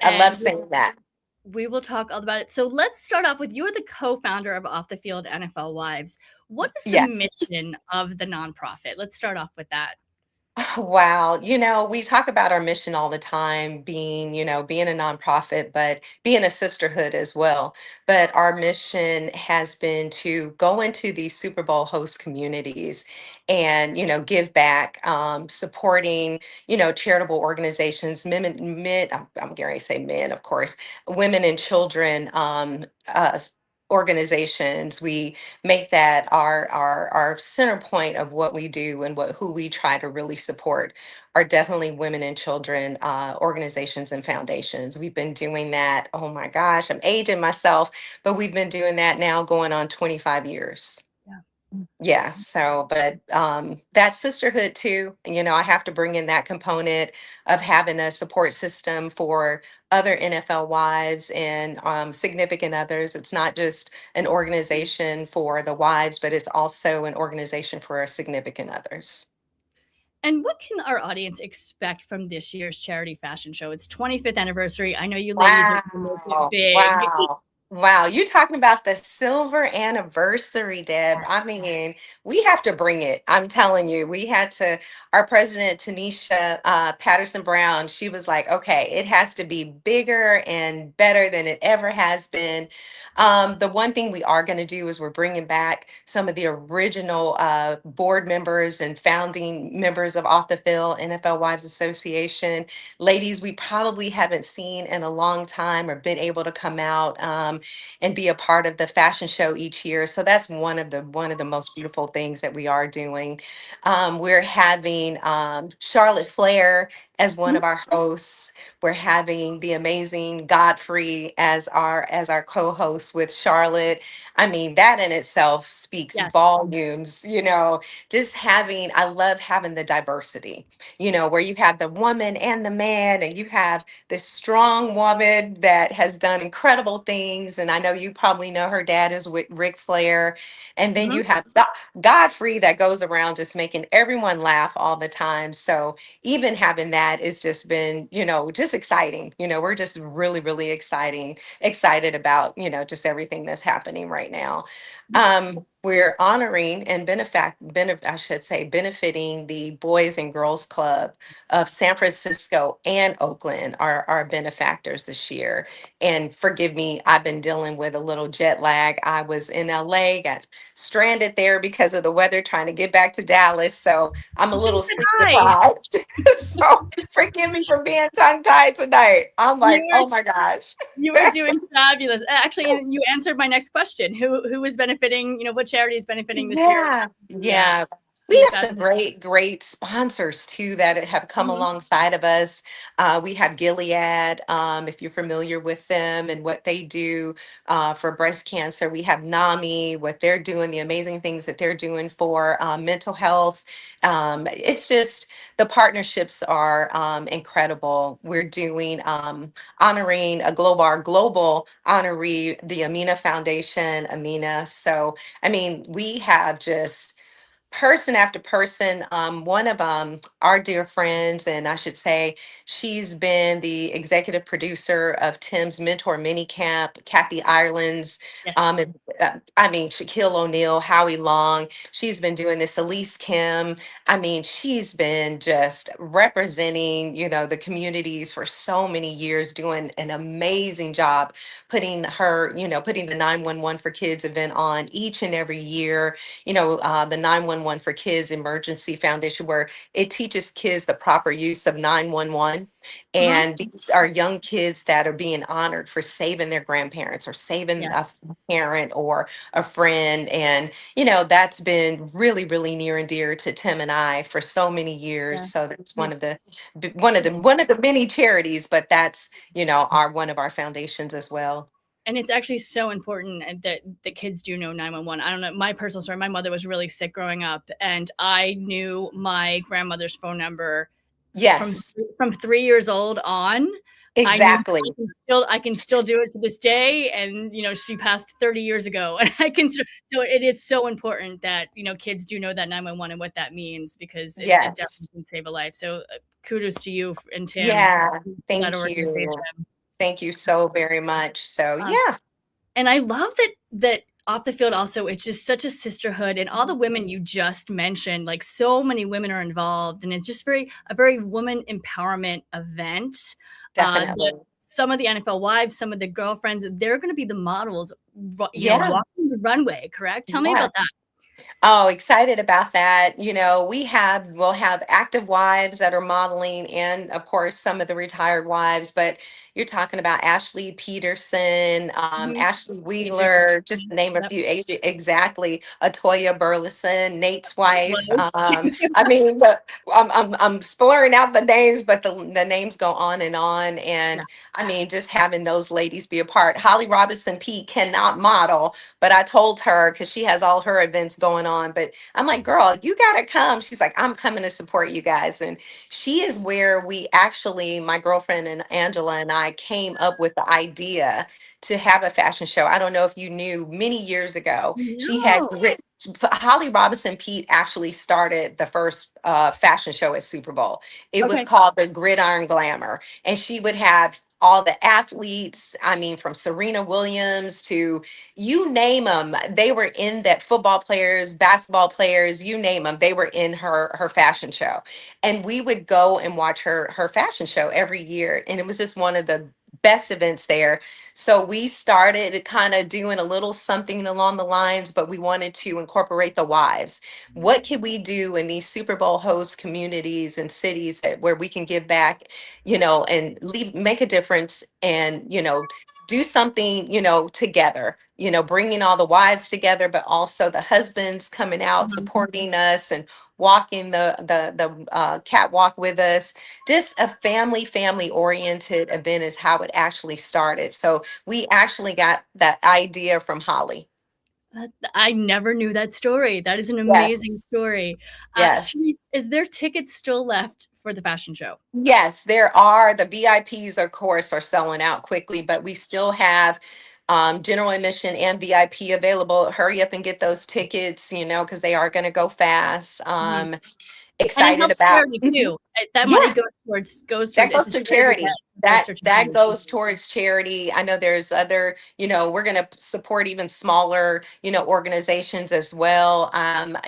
I love saying that. We will talk all about it. So let's start off with, you're the co-founder of Off the Field NFL Wives. What is the mission of the nonprofit? Let's start off with that. Wow. We talk about our mission all the time, being a nonprofit, but being a sisterhood as well. But our mission has been to go into these Super Bowl host communities and, give back, supporting, charitable organizations, men, I'm going to say men, of course, women and children, organizations. We make that our center point of what we do and who we try to really support are definitely women and children organizations and foundations. We've been doing that. Oh my gosh, I'm aging myself, but we've been doing that now going on 25 years. Yeah. So, but that sisterhood too, I have to bring in that component of having a support system for other NFL wives and significant others. It's not just an organization for the wives, but it's also an organization for our significant others. And what can our audience expect from this year's charity fashion show? It's 25th anniversary. I know you ladies are big. Wow, you're talking about the silver anniversary, Deb. I mean, we have to bring it. I'm telling you, our president, Tanisha Patterson Brown, she was like, okay, it has to be bigger and better than it ever has been. The one thing we are going to do is we're bringing back some of the original board members and founding members of Off the Field NFL Wives Association. Ladies we probably haven't seen in a long time or been able to come out and be a part of the fashion show each year. So that's one of the most beautiful things that we are doing. We're having Charlotte Flair as one of our hosts. We're having the amazing Godfrey as our co-host with Charlotte. I mean, that in itself speaks volumes, I love having the diversity, where you have the woman and the man, and you have this strong woman that has done incredible things. And I know you probably know her dad is Ric Flair. And then you have Godfrey that goes around just making everyone laugh all the time. So even having that has just been, just exciting. We're just really, really excited about, just everything that's happening right now. we're honoring and I should say benefiting the Boys and Girls Club of San Francisco and Oakland are our benefactors this year. And forgive me, I've been dealing with a little jet lag. I was in LA, got stranded there because of the weather, trying to get back to Dallas. So I'm a little sleep Hi. deprived. So forgive me for being tongue tied tonight. I'm like, oh my gosh. You were doing fabulous. Actually, you answered my next question. Who is benefiting? What charity is benefiting this year? Yeah. We have some great sponsors too that have come alongside of us. We have Gilead, if you're familiar with them and what they do for breast cancer. We have NAMI, what they're doing, the amazing things that they're doing for mental health. It's just the partnerships are incredible. We're doing honoring our global honoree, the Amina Foundation, Amina. So I mean, we have just person after person. One of our dear friends, and I should say, she's been the executive producer of Tim's Mentor Mini Camp, Kathy Ireland's. I mean, Shaquille O'Neal, Howie Long. She's been doing this. Elise Kim. I mean, she's been just representing, the communities for so many years, doing an amazing job, putting the 911 for Kids event on each and every year. The 911 for Kids Emergency Foundation, where it teaches kids the proper use of 911. And these are young kids that are being honored for saving their grandparents or saving a parent or a friend. And, that's been really, really near and dear to Tim and I for so many years. So that's one of the many charities, but that's, one of our foundations as well. And it's actually so important that the kids do know 911. I don't know, my personal story, my mother was really sick growing up, and I knew my grandmother's phone number from 3 years old on. Exactly. I can still do it to this day. And, she passed 30 years ago, and so it is so important that, kids do know that 911 and what that means, because it definitely can save a life. So kudos to you and Tim. Yeah. Thank you. Thank you so very much. So, yeah. And I love that off the field also, it's just such a sisterhood, and all the women you just mentioned, like so many women are involved, and it's just a very woman empowerment event. Definitely. Some of the NFL wives, some of the girlfriends, they're going to be the models, walking the runway, correct? Tell me about that. Oh, excited about that. We'll have active wives that are modeling, and of course some of the retired wives, but you're talking about Ashley Peterson, Ashley Wheeler, just to name a few. Exactly. Atoya Burleson, Nate's wife. I mean, I'm blurring out the names, but the names go on and on. And I mean, just having those ladies be a part. Holly Robinson Pete cannot model, but I told her, because she has all her events going on, but I'm like, girl, you gotta come. She's like, I'm coming to support you guys. And she is where we actually, my girlfriend and Angela and I came up with the idea to have a fashion show. I don't know if you knew, many years ago, she had Holly Robinson Pete actually started the first fashion show at Super Bowl. It was called the Gridiron Glamour, and she would have all the athletes, I mean, from Serena Williams to you name them, they were in that. Football players, basketball players, you name them, they were in her fashion show. And we would go and watch her fashion show every year. And it was just one of the best events there. So we started kind of doing a little something along the lines, but we wanted to incorporate the wives. What can we do in these Super Bowl host communities and cities where we can give back, and make a difference, and, do something, together, bringing all the wives together, but also the husbands coming out, supporting us and walking the catwalk with us. Just a family oriented event is how it actually started. So we actually got that idea from Holly. I never knew that story. That is an amazing story. Yes. Is there tickets still left for the fashion show? Yes, there are. The VIPs, of course, are selling out quickly, but we still have general admission and VIP available. Hurry up and get those tickets, because they are going to go fast. excited helps about. charity too. That Yeah. money goes That goes it's to a charity. That That goes towards charity. I know there's other, we're going to support even smaller, organizations as well.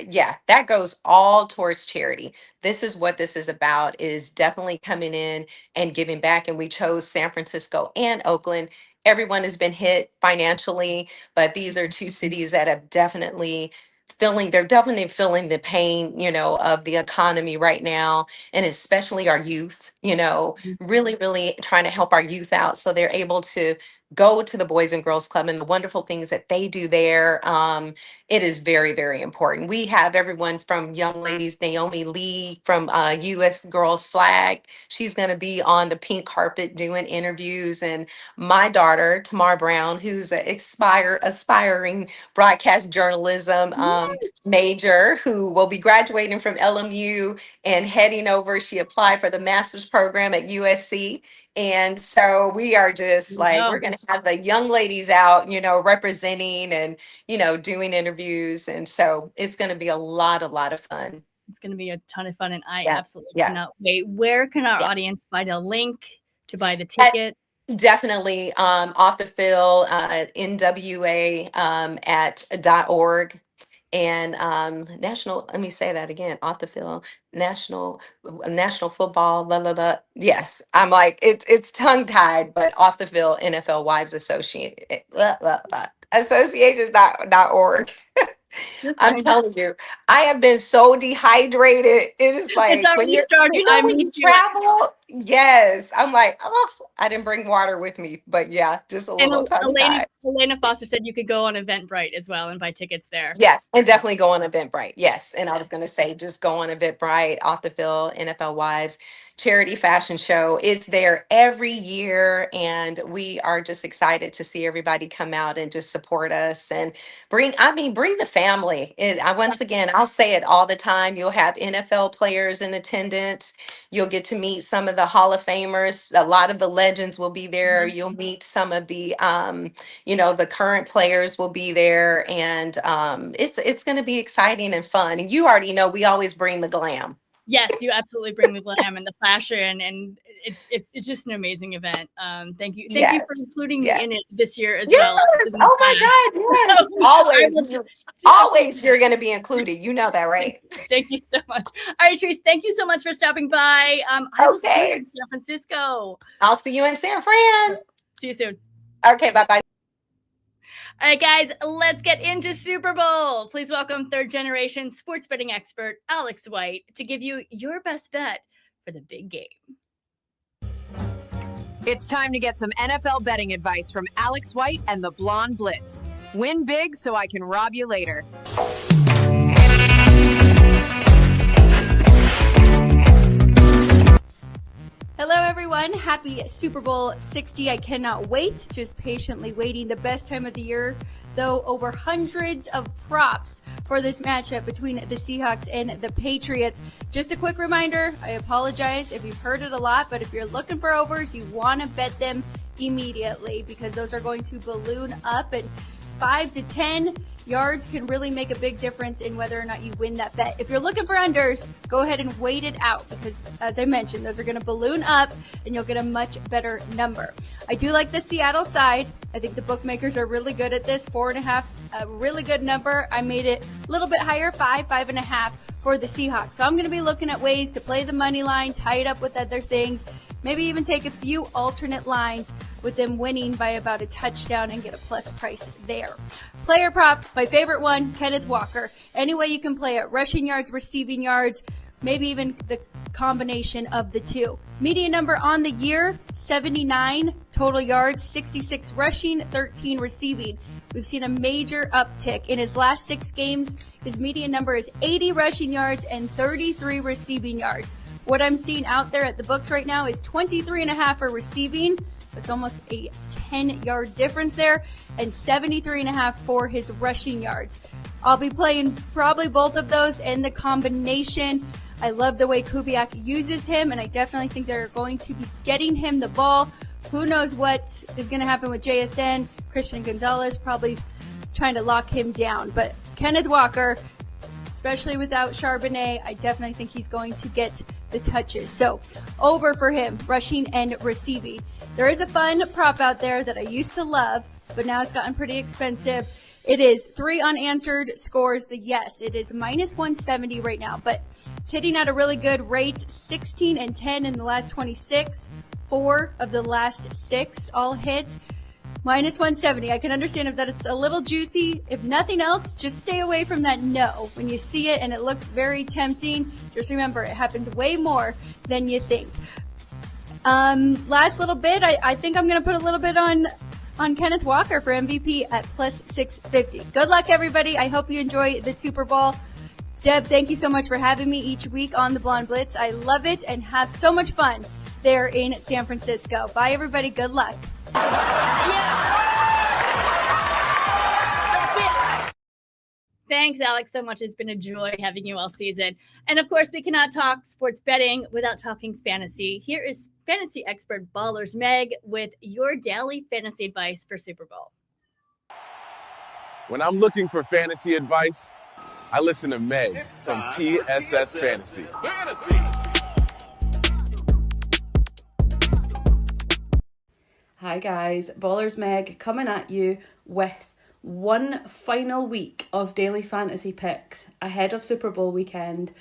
Yeah, that goes all towards charity. This is what this is about, is definitely coming in and giving back. And we chose San Francisco and Oakland. Everyone has been hit financially, but these are two cities that have definitely they're definitely feeling the pain, of the economy right now, and especially our youth, really, really trying to help our youth out so they're able to go to the Boys and Girls Club and the wonderful things that they do there. It is very, very important. We have everyone from young ladies, Naomi Lee from U.S. Girls Flag. She's going to be on the pink carpet doing interviews. And my daughter, Tamar Brown, who's an aspiring broadcast journalism major, who will be graduating from LMU and heading over. She applied for the master's program at USC. And so we are just like, we're going to have the young ladies out, representing and, doing interviews. And so it's going to be a lot of fun. It's going to be a ton of fun. And I Yeah. absolutely cannot wait. Where can our Yes. audience find a link to buy the ticket? Definitely off the fill, NWA at .org. And national, let me say that again, off the field, national football, blah, blah, blah. Yes, I'm like, it's tongue tied, but off the field, NFL Wives Associations.org. I'm telling you, I have been so dehydrated. It is like, It's already starting. when you travel, yes, I'm like, oh, I didn't bring water with me, but yeah, just a little tongue tied. Elena Foster said you could go on Eventbrite as well and buy tickets there. Yes, and definitely go on Eventbrite. Yes, and I was going to say, just go on Eventbrite, Off the Field, NFL Wives charity fashion show. It's there every year, and we are just excited to see everybody come out and just support us and bring the family. Once again, I'll say it all the time. You'll have NFL players in attendance. You'll get to meet some of the Hall of Famers. A lot of the legends will be there. You'll meet some of the the current players will be there, and it's going to be exciting and fun. And you already know we always bring the glam. Yes, you absolutely bring the glam and the fashion, and it's just an amazing event. Thank you for including me in it this year as well. Oh my God, yes. Always you're going to be included. You know that, right? Thank you so much. All right, Sharice, thank you so much for stopping by. I will see you in San Francisco. I'll see you in San Fran. See you soon. Okay, bye-bye. All right, guys, let's get into Super Bowl. Please welcome third-generation sports betting expert Alex White to give you your best bet for the big game. It's time to get some NFL betting advice from Alex White and the Blonde Blitz. Win big so I can rob you later. Hello, everyone. Happy Super Bowl 60. I cannot wait. Just patiently waiting. The best time of the year, though, over hundreds of props for this matchup between the Seahawks and the Patriots. Just a quick reminder, I apologize if you've heard it a lot, but if you're looking for overs, you want to bet them immediately because those are going to balloon up, and 5 to 10 yards can really make a big difference in whether or not you win that bet. If you're looking for unders, go ahead and wait it out because, as I mentioned, those are going to balloon up and you'll get a much better number. I do like the Seattle side. I think the bookmakers are really good at this. 4.5's a really good number. I made it a little bit higher, 5.5 for the Seahawks. So I'm going to be looking at ways to play the money line, tie it up with other things, maybe even take a few alternate lines with them winning by about a touchdown and get a plus price there. Player prop, my favorite one, Kenneth Walker. Any way you can play it, rushing yards, receiving yards, maybe even the combination of the two. Median number on the year, 79 total yards, 66 rushing, 13 receiving. We've seen a major uptick. In his last 6 games, his median number is 80 rushing yards and 33 receiving yards. What I'm seeing out there at the books right now is 23.5 for receiving. It's almost a 10-yard difference there, and 73.5 for his rushing yards. I'll be playing probably both of those in the combination. I love the way Kubiak uses him, and I definitely think they're going to be getting him the ball. Who knows what is going to happen with JSN? Christian Gonzalez probably trying to lock him down. But Kenneth Walker, especially without Charbonnet. I definitely think he's going to get the touches. So over for him, rushing and receiving. There is a fun prop out there that I used to love, but now it's gotten pretty expensive. It is 3 unanswered scores the yes. It is minus 170 right now, but it's hitting at a really good rate. 16 and 10 in the last 26. 4 of the last 6 all hit. Minus 170. I can understand if that it's a little juicy. If nothing else, just stay away from that no. When you see it and it looks very tempting, just remember it happens way more than you think. Last little bit, I think I'm going to put a little bit on Kenneth Walker for MVP at plus 650. Good luck, everybody. I hope you enjoy the Super Bowl. Deb, thank you so much for having me each week on the Blonde Blitz. I love it and have so much fun there in San Francisco. Bye, everybody. Good luck. Thanks, Alex, so much. It's been a joy having you all season. And of course, we cannot talk sports betting without talking fantasy. Here is fantasy expert Ballers Meg with your daily fantasy advice for Super Bowl. When I'm looking for fantasy advice, I listen to Meg from TSS Fantasy. Hi guys, Ballers Meg coming at you with one final week of daily fantasy picks ahead of Super Bowl weekend.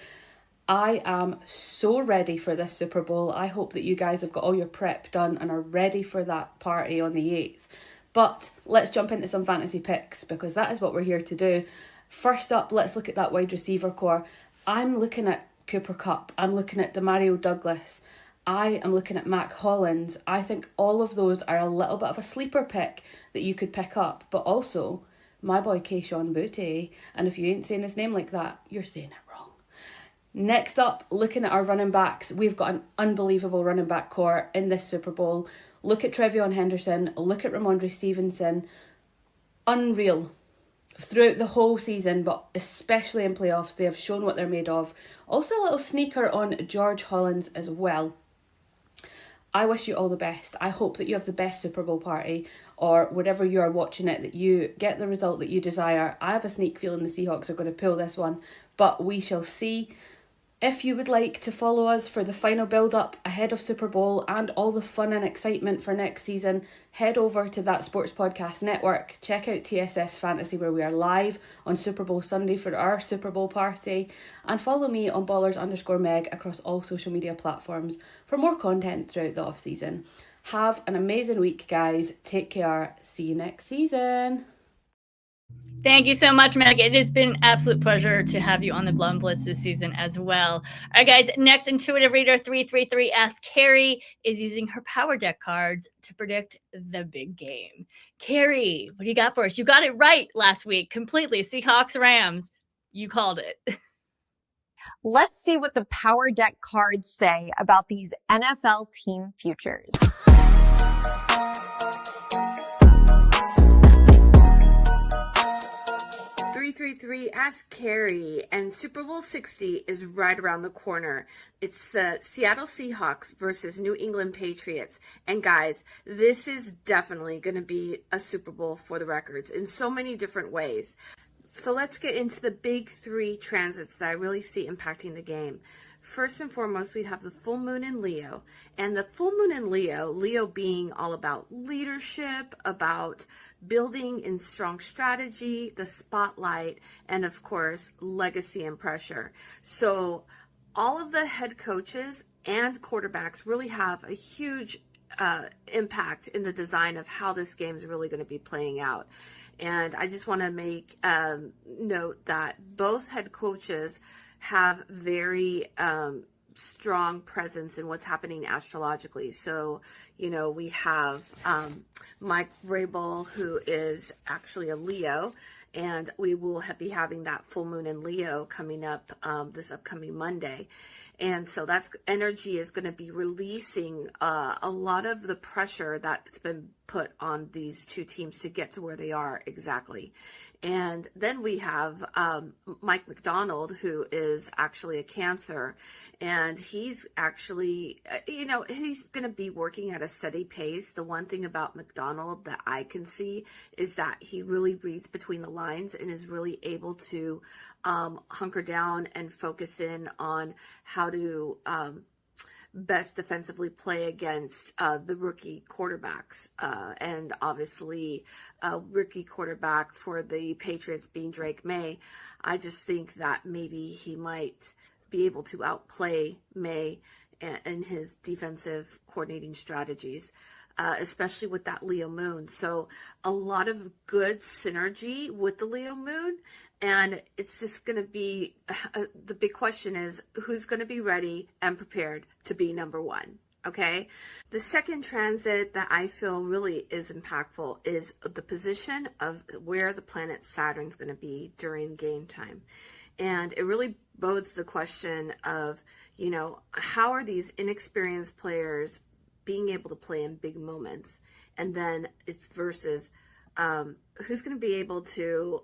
I am so ready for this Super Bowl. I hope that you guys have got all your prep done and are ready for that party on the 8th. But let's jump into some fantasy picks because that is what we're here to do. First up, let's look at that wide receiver core. I'm looking at Cooper Kupp. I'm looking at Demario Douglas. I am looking at Mac Hollins. I think all of those are a little bit of a sleeper pick that you could pick up. But also, my boy Kayshon Boutte. And if you ain't saying his name like that, you're saying it wrong. Next up, looking at our running backs. We've got an unbelievable running back core in this Super Bowl. Look at Trevion Henderson. Look at Ramondre Stevenson. Unreal. Throughout the whole season, but especially in playoffs, they have shown what they're made of. Also a little sneaker on George Hollins as well. I wish you all the best. I hope that you have the best Super Bowl party or whatever you are watching it, that you get the result that you desire. I have a sneak feeling the Seahawks are going to pull this one, but we shall see. If you would like to follow us for the final build-up ahead of Super Bowl and all the fun and excitement for next season, head over to That Sports Podcast Network. Check out TSS Fantasy where we are live on Super Bowl Sunday for our Super Bowl party. And follow me on Ballers_Meg across all social media platforms for more content throughout the off-season. Have an amazing week, guys. Take care. See you next season. Thank you so much, Meg. It has been an absolute pleasure to have you on the Blonde Blitz this season as well. All right, guys, next Intuitive Reader 333 Ask Carrie is using her Power Deck cards to predict the big game. Carrie, what do you got for us? You got it right last week completely. Seahawks, Rams. You called it. Let's see what the Power Deck cards say about these NFL team futures. 333 Ask Carrie, and Super Bowl 60 is right around the corner. It's the Seattle Seahawks versus New England Patriots. And guys, this is definitely going to be a Super Bowl for the records in so many different ways. So let's get into the big 3 transits that I really see impacting the game. First and foremost, we have the full moon in Leo. And the full moon in Leo being all about leadership, about building in strong strategy, the spotlight, and of course, legacy and pressure. So all of the head coaches and quarterbacks really have a huge impact in the design of how this game is really going to be playing out. And I just want to make note that both head coaches have very strong presence in what's happening astrologically. So, you know, we have Mike Vrabel, who is actually a Leo, and we will be having that full moon in Leo coming up this upcoming Monday. And so that's energy is going to be releasing a lot of the pressure that's been put on these two teams to get to where they are exactly. And then we have Mike McDonald, who is actually a Cancer, and he's actually, he's going to be working at a steady pace. The one thing about McDonald that I can see is that he really reads between the lines lines and is really able to hunker down and focus in on how to best defensively play against the rookie quarterbacks. And obviously, rookie quarterback for the Patriots being Drake May. I just think that maybe he might be able to outplay May in his defensive coordinating strategies, especially with that Leo Moon. So a lot of good synergy with the Leo Moon. And it's just going to be, the big question is, who's going to be ready and prepared to be number one? Okay. The second transit that I feel really is impactful is the position of where the planet Saturn's going to be during game time. And it really bodes the question of, you know, how are these inexperienced players being able to play in big moments? And then it's versus who's going to be able to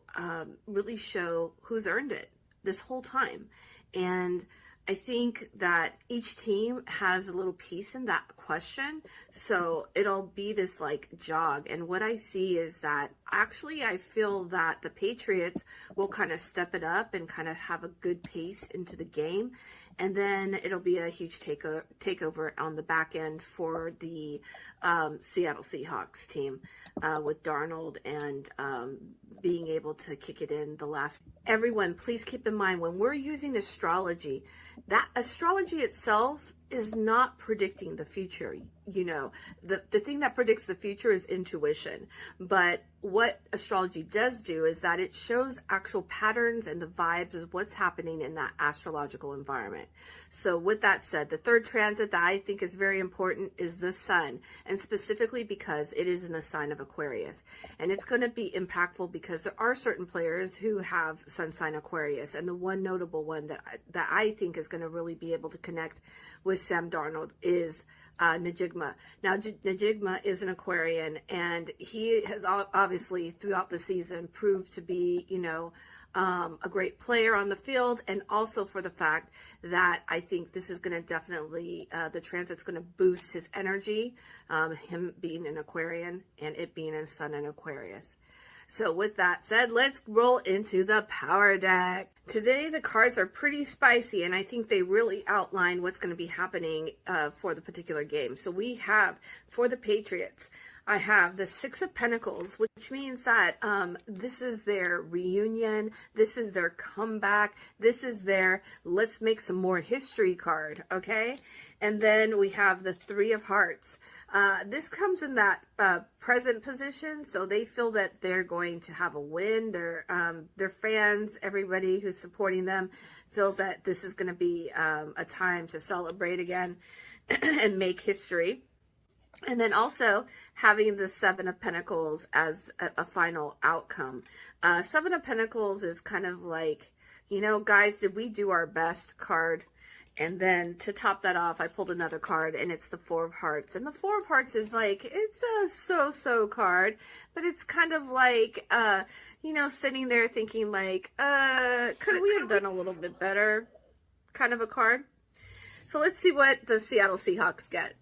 really show who's earned it this whole time. And I think that each team has a little piece in that question. So it'll be this like jog. And what I see is that actually I feel that the Patriots will kind of step it up and kind of have a good pace into the game. And then it'll be a huge takeover on the back end for the Seattle Seahawks team with Darnold and being able to kick it in the last. Everyone, please keep in mind when we're using astrology, that astrology itself is not predicting the future. You know, the thing that predicts the future is intuition. But what astrology does do is that it shows actual patterns and the vibes of what's happening in that astrological environment. So with that said, the third transit that I think is very important is the sun, and specifically because it is in the sign of Aquarius. And it's going to be impactful because there are certain players who have sun sign Aquarius. And the one notable one that I think is going to really be able to connect with Sam Darnold is Najigma. Now, Najigma is an Aquarian, and he has obviously throughout the season proved to be, you know, a great player on the field, and also for the fact that I think this is going to definitely, the transit's going to boost his energy, him being an Aquarian and it being a sun in Aquarius. So with that said, let's roll into the power deck. Today, the cards are pretty spicy, and I think they really outline what's going to be happening for the particular game. So we have, for the Patriots, I have the Six of Pentacles, which means that this is their reunion, this is their comeback, this is their let's make some more history card, okay? And then we have the Three of Hearts. This comes in that present position, so they feel that they're going to have a win. Their fans, everybody who's supporting them, feels that this is going to be a time to celebrate again and make history. And then also having the Seven of Pentacles as a final outcome. Seven of Pentacles is kind of like, you know, guys, did we do our best card? And then to top that off, I pulled another card, and it's the Four of Hearts. And the Four of Hearts is like, it's a so-so card, but it's kind of like, you know, sitting there thinking like, could we have done a little bit better kind of a card? So let's see what the Seattle Seahawks get.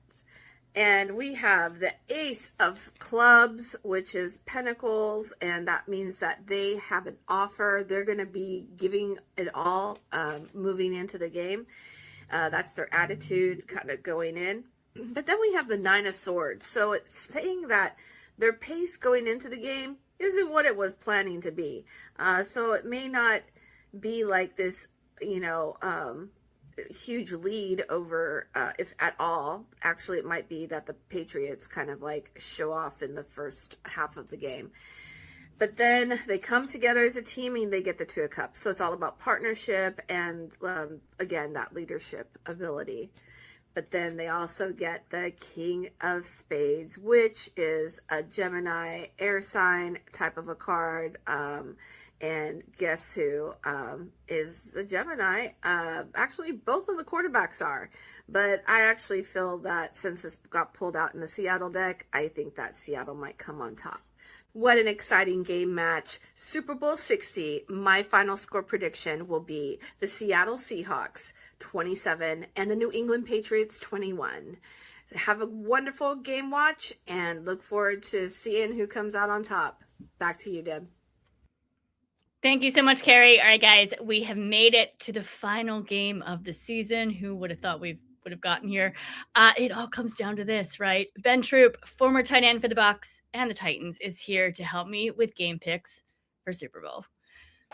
And we have the Ace of Clubs, which is Pentacles, and that means that they have an offer. They're going to be giving it all, moving into the game. That's their attitude kind of going in. But then we have the Nine of Swords. So it's saying that their pace going into the game isn't what it was planning to be. So it may not be like this, you know, huge lead over, if at all. Actually, it might be that the Patriots kind of like show off in the first half of the game. But then they come together as a team and they get the Two of Cups. So it's all about partnership and, again, that leadership ability. But then they also get the King of Spades, which is a Gemini air sign type of a card. And guess who is the Gemini? Actually, both of the quarterbacks are. But I actually feel that since this got pulled out in the Seattle deck, I think that Seattle might come on top. What an exciting game match. Super Bowl 60, my final score prediction will be the Seattle Seahawks 27 and the New England Patriots 21. Have a wonderful game watch and look forward to seeing who comes out on top. Back to you, Deb. Thank you so much, Carrie. All right, guys, we have made it to the final game of the season. Who would have thought we would have gotten here? It all comes down to this, right? Ben Troop, former tight end for the Bucs and the Titans, is here to help me with game picks for Super Bowl.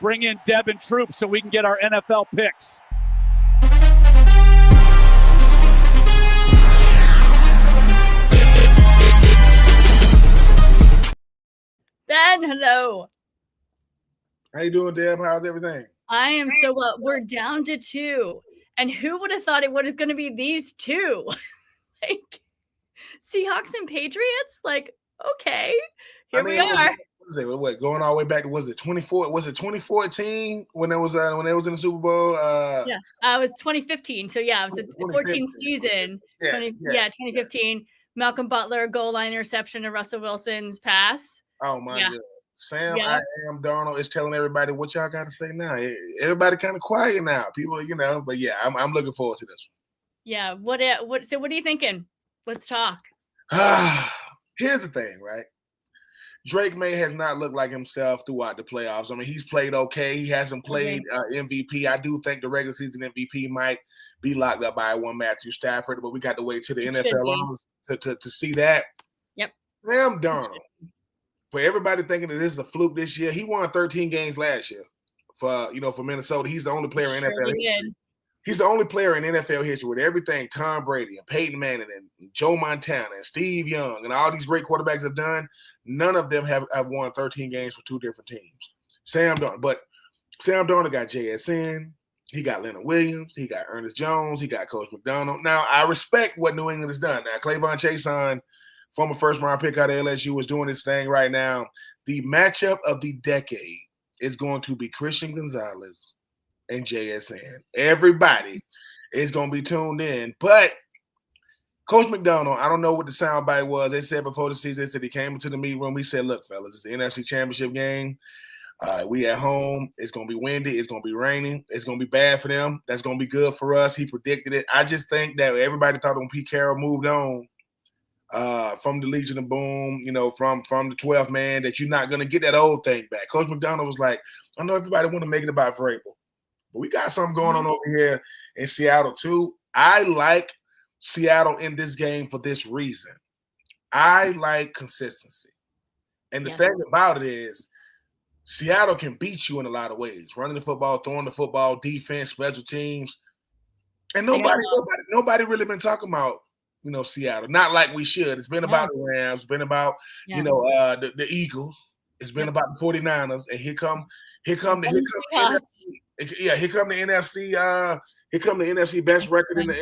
Bring in Deb and Troop so we can get our NFL picks. Ben, hello. How you doing, Deb? How's everything? I am so well. We're down to 2. And who would have thought it was going to be these 2? Like, Seahawks and Patriots? Like, okay, here we are. What, going all the way back to, was it 2014 when they was in the Super Bowl? Yeah, it was 2015. So yeah, it was the 14th season. Yes. 2015. Malcolm Butler goal line interception to Russell Wilson's pass. Oh my God. Sam, I am Darnold is telling everybody what y'all got to say now. Everybody kind of quiet now. People, but yeah, I'm looking forward to this one. Yeah. So what are you thinking? Let's talk. Here's the thing, right? Drake May has not looked like himself throughout the playoffs. I mean, he's played okay. He hasn't played MVP. I do think the regular season MVP might be locked up by one Matthew Stafford, but we got to wait till the NFL to see that. Yep. Sam Darnold. For everybody thinking that this is a fluke this year, he won 13 games last year for Minnesota. He's the only player in NFL history. He's the only player in NFL history with everything Tom Brady and Peyton Manning and Joe Montana and Steve Young and all these great quarterbacks have done. None of them have won 13 games for 2 different teams. Sam Darnold got JSN. He got Leonard Williams. He got Ernest Jones. He got Coach McDonald. Now, I respect what New England has done. Now, Clavon Chason, former first-round pick out of LSU, is doing his thing right now. The matchup of the decade is going to be Christian Gonzalez and JSN. Everybody is going to be tuned in. But Coach McDonald, I don't know what the soundbite was. They said before the season, they said he came into the meeting room. He said, look, fellas, it's the NFC Championship game. We at home. It's going to be windy. It's going to be raining. It's going to be bad for them. That's going to be good for us. He predicted it. I just think that everybody thought when Pete Carroll moved on from the Legion of Boom, from the 12th man, that you're not going to get that old thing back. Coach McDonald was like, I know everybody want to make it about Vrabel, but we got something going on over here in Seattle too. I like Seattle in this game for this reason. I like consistency. And the thing about it is Seattle can beat you in a lot of ways. Running the football, throwing the football, defense, special teams. And nobody really been talking about, Seattle. Not like we should. It's been about the Rams, been about, the Eagles. It's been about the 49ers. And here come the NFC best record in the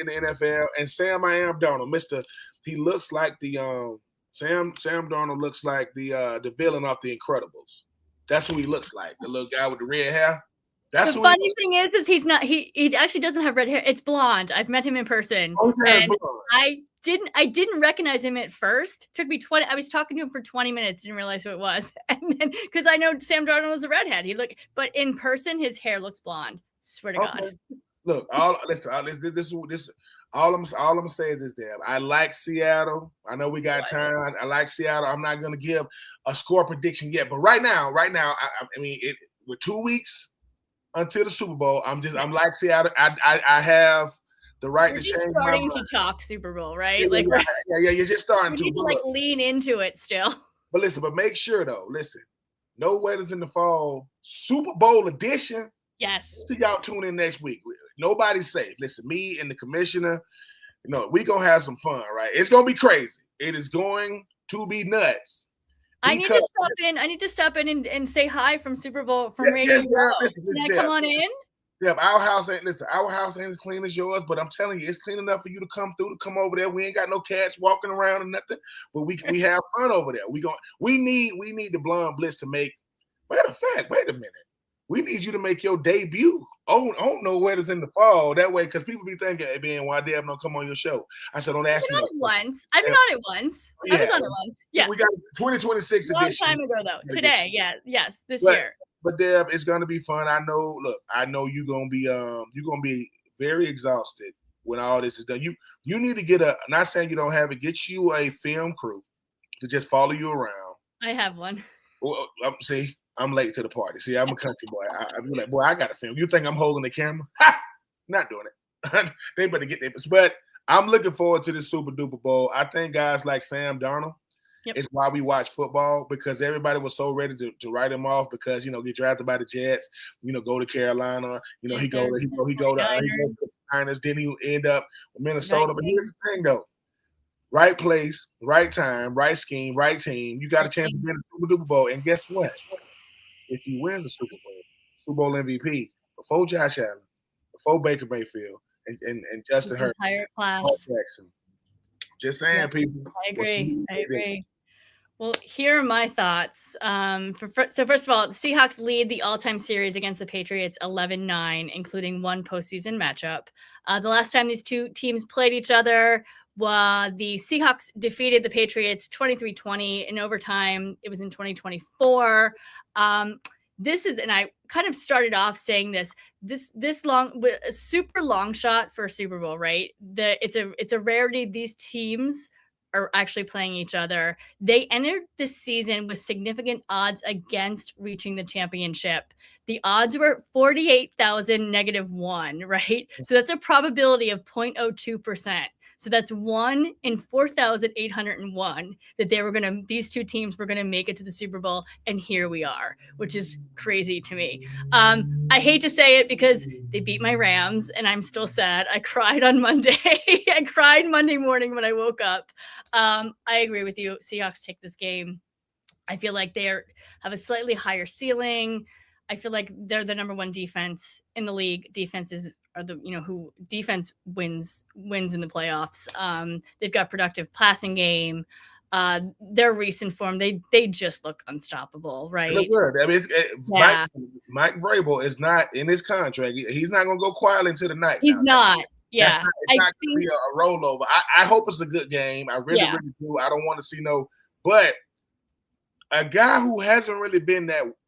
NFL. And Sam Darnold, he looks like the Sam Darnold looks like the villain of The Incredibles. That's who he looks like. The little guy with the red hair. That's the funny thing is he's not. He actually doesn't have red hair. It's blonde. I've met him in person. And I didn't recognize him at first. Took me 20. I was talking to him for 20 minutes. Didn't realize who it was. And then because I know Sam Darnold is a redhead. But in person his hair looks blonde. Swear to God. Look, all I'm gonna say is this, Deb. I like Seattle. I know we got time. I like Seattle. I'm not gonna give a score prediction yet, but right now, I mean, with 2 weeks until the Super Bowl, I'm like Seattle. I have the right We're to just change starting to talk Super Bowl, right? Yeah, you're just starting we need to lean into it still. But make sure though, no weather's in the fall. Super Bowl edition. Yes. So y'all tune in next week. Nobody's safe. Listen, me and the commissioner, we gonna have some fun, right? It's gonna be crazy. It is going to be nuts. I need to stop in and say hi from Super Bowl from Radio Row. Can I come on in? Yeah, our house ain't as clean as yours, but I'm telling you, it's clean enough for you to come over there. We ain't got no cats walking around or nothing, but we have fun over there. We need the Blonde Blitz to make. Matter of fact, wait a minute. We need you to make your debut. Oh, no weather's in the fall. That way, because people be thinking, hey, man, why Deb don't come on your show? I said, don't ask me. I've been on it once. I was on it once. Yeah. We got 2026 edition. Long time ago, though. Today, yes, this year. But Deb, it's gonna be fun. I know you're gonna be very exhausted when all this is done. You need to get not saying you don't have it, get you a film crew to just follow you around. I have one. Well, see. I'm late to the party. See, I'm a country boy. I be like, boy, I got to film. You think I'm holding the camera? Ha! Not doing it. They better get their. But I'm looking forward to this Super Duper Bowl. I think guys like Sam Darnold is why we watch football, because everybody was so ready to write him off because, get drafted by the Jets, go to Carolina, he go to the Niners, then he end up with Minnesota. But here's the thing though. Right place, right time, right scheme, right team. You got a chance to win the Super Duper Bowl. And guess what? If he wins the Super Bowl MVP, before Josh Allen, before Baker Mayfield, and Justin Herbert, entire class. Paul Jackson. Just saying, people. I agree. Well, here are my thoughts. So first of all, the Seahawks lead the all-time series against the Patriots 11-9, including one postseason matchup. The last time these two teams played each other, the Seahawks defeated the Patriots 23-20 in overtime. It was in 2024. This is, and I kind of started off saying this super long shot for a Super Bowl, right? It's a rarity. These teams are actually playing each other. They entered this season with significant odds against reaching the championship. The odds were 48,000 -1, right? So that's a probability of 0.02%. So that's 1 in 4,801 that these two teams were going to make it to the Super Bowl. And here we are, which is crazy to me. I hate to say it because they beat my Rams and I'm still sad. I cried on Monday. I cried Monday morning when I woke up. I agree with you. Seahawks take this game. I feel like they have a slightly higher ceiling. I feel like they're the number one defense in the league. Defenses are who defense wins in the playoffs. They've got productive passing game. Their recent form, they just look unstoppable, right? They look good. I mean, Mike Vrabel is not in his contract. He's not going to go quietly into the night. He's not. Yeah, it's not going to be a rollover. I hope it's a good game. I really do. I don't want to see but a guy who hasn't really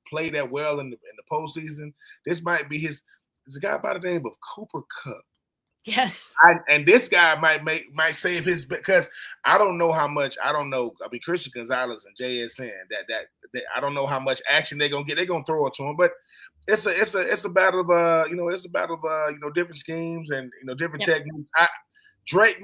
played that well in the postseason. This might be his. There's a guy by the name of Cooper Kupp. Yes. And this guy might save his, because I don't know how much. I don't know. I mean, Christian Gonzalez and JSN. That I don't know how much action they're gonna get. They're gonna throw it to him, but it's a battle of different schemes and different techniques. Drake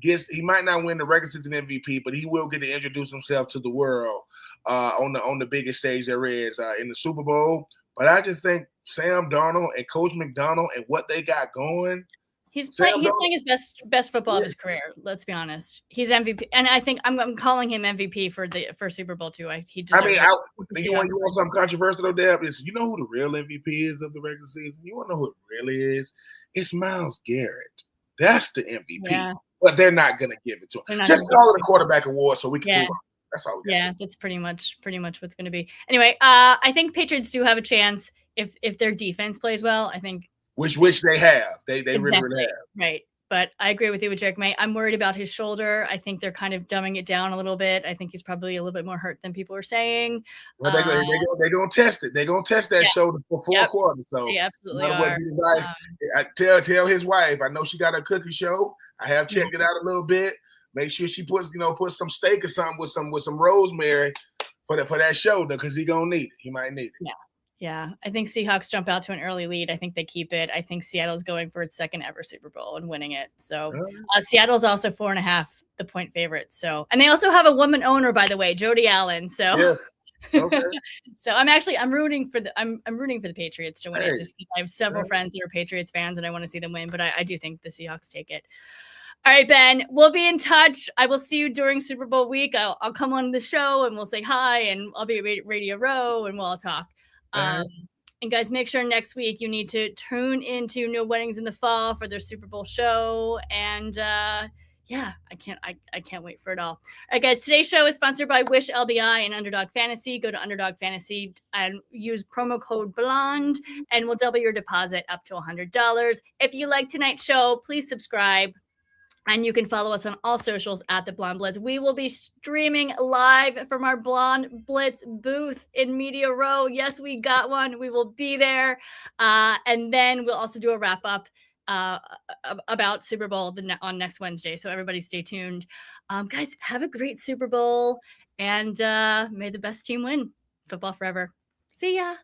he might not win the regular season MVP, but he will get to introduce himself to the world on the biggest stage there is in the Super Bowl. But I just think Sam Darnold and Coach McDonald and what they got going. He's playing his best football of his career. Let's be honest. He's MVP, and I think I'm calling him MVP for Super Bowl II. You want something controversial though, Deb? You know who the real MVP is of the regular season? You want to know who it really is? It's Myles Garrett. That's the MVP. Yeah. But they're not going to give it to him. Just call it a quarterback award so we can move on. That's all we got. Yeah, that's pretty much what's going to be. Anyway, I think Patriots do have a chance if their defense plays well. I think which they have. They really have. Right. But I agree with you with Drake May. I'm worried about his shoulder. I think they're kind of dumbing it down a little bit. I think he's probably a little bit more hurt than people are saying. Well, they're going to test it. They're going to test that shoulder for 4 quarters. So they absolutely are. I tell his wife, I know she got a cookie show. I have checked it out a little bit. Make sure she puts some steak or something with some rosemary for that shoulder, because he's gonna need it. He might need it. Yeah. I think Seahawks jump out to an early lead. I think they keep it. I think Seattle's going for its second ever Super Bowl and winning it. So Seattle's also 4.5 the point favorite. So, and they also have a woman owner, by the way, Jody Allen. So yes. Okay. So I'm rooting for the Patriots to win it, just because I have several friends that are Patriots fans and I want to see them win. But I do think the Seahawks take it. All right, Ben, we'll be in touch. I will see you during Super Bowl week. I'll come on the show and we'll say hi, and I'll be at Radio Row and we'll all talk. And guys, make sure next week you need to tune into No Weddings in the Fall for their Super Bowl show. And I can't wait for it all. All right, guys, today's show is sponsored by Wish LBI and Underdog Fantasy. Go to Underdog Fantasy and use promo code BLONDE, and we'll double your deposit up to $100. If you like tonight's show, please subscribe. And you can follow us on all socials at The Blonde Blitz. We will be streaming live from our Blonde Blitz booth in Media Row. Yes, we got one. We will be there. And then we'll also do a wrap-up about Super Bowl on next Wednesday. So everybody stay tuned. Guys, have a great Super Bowl. And may the best team win. Football forever. See ya.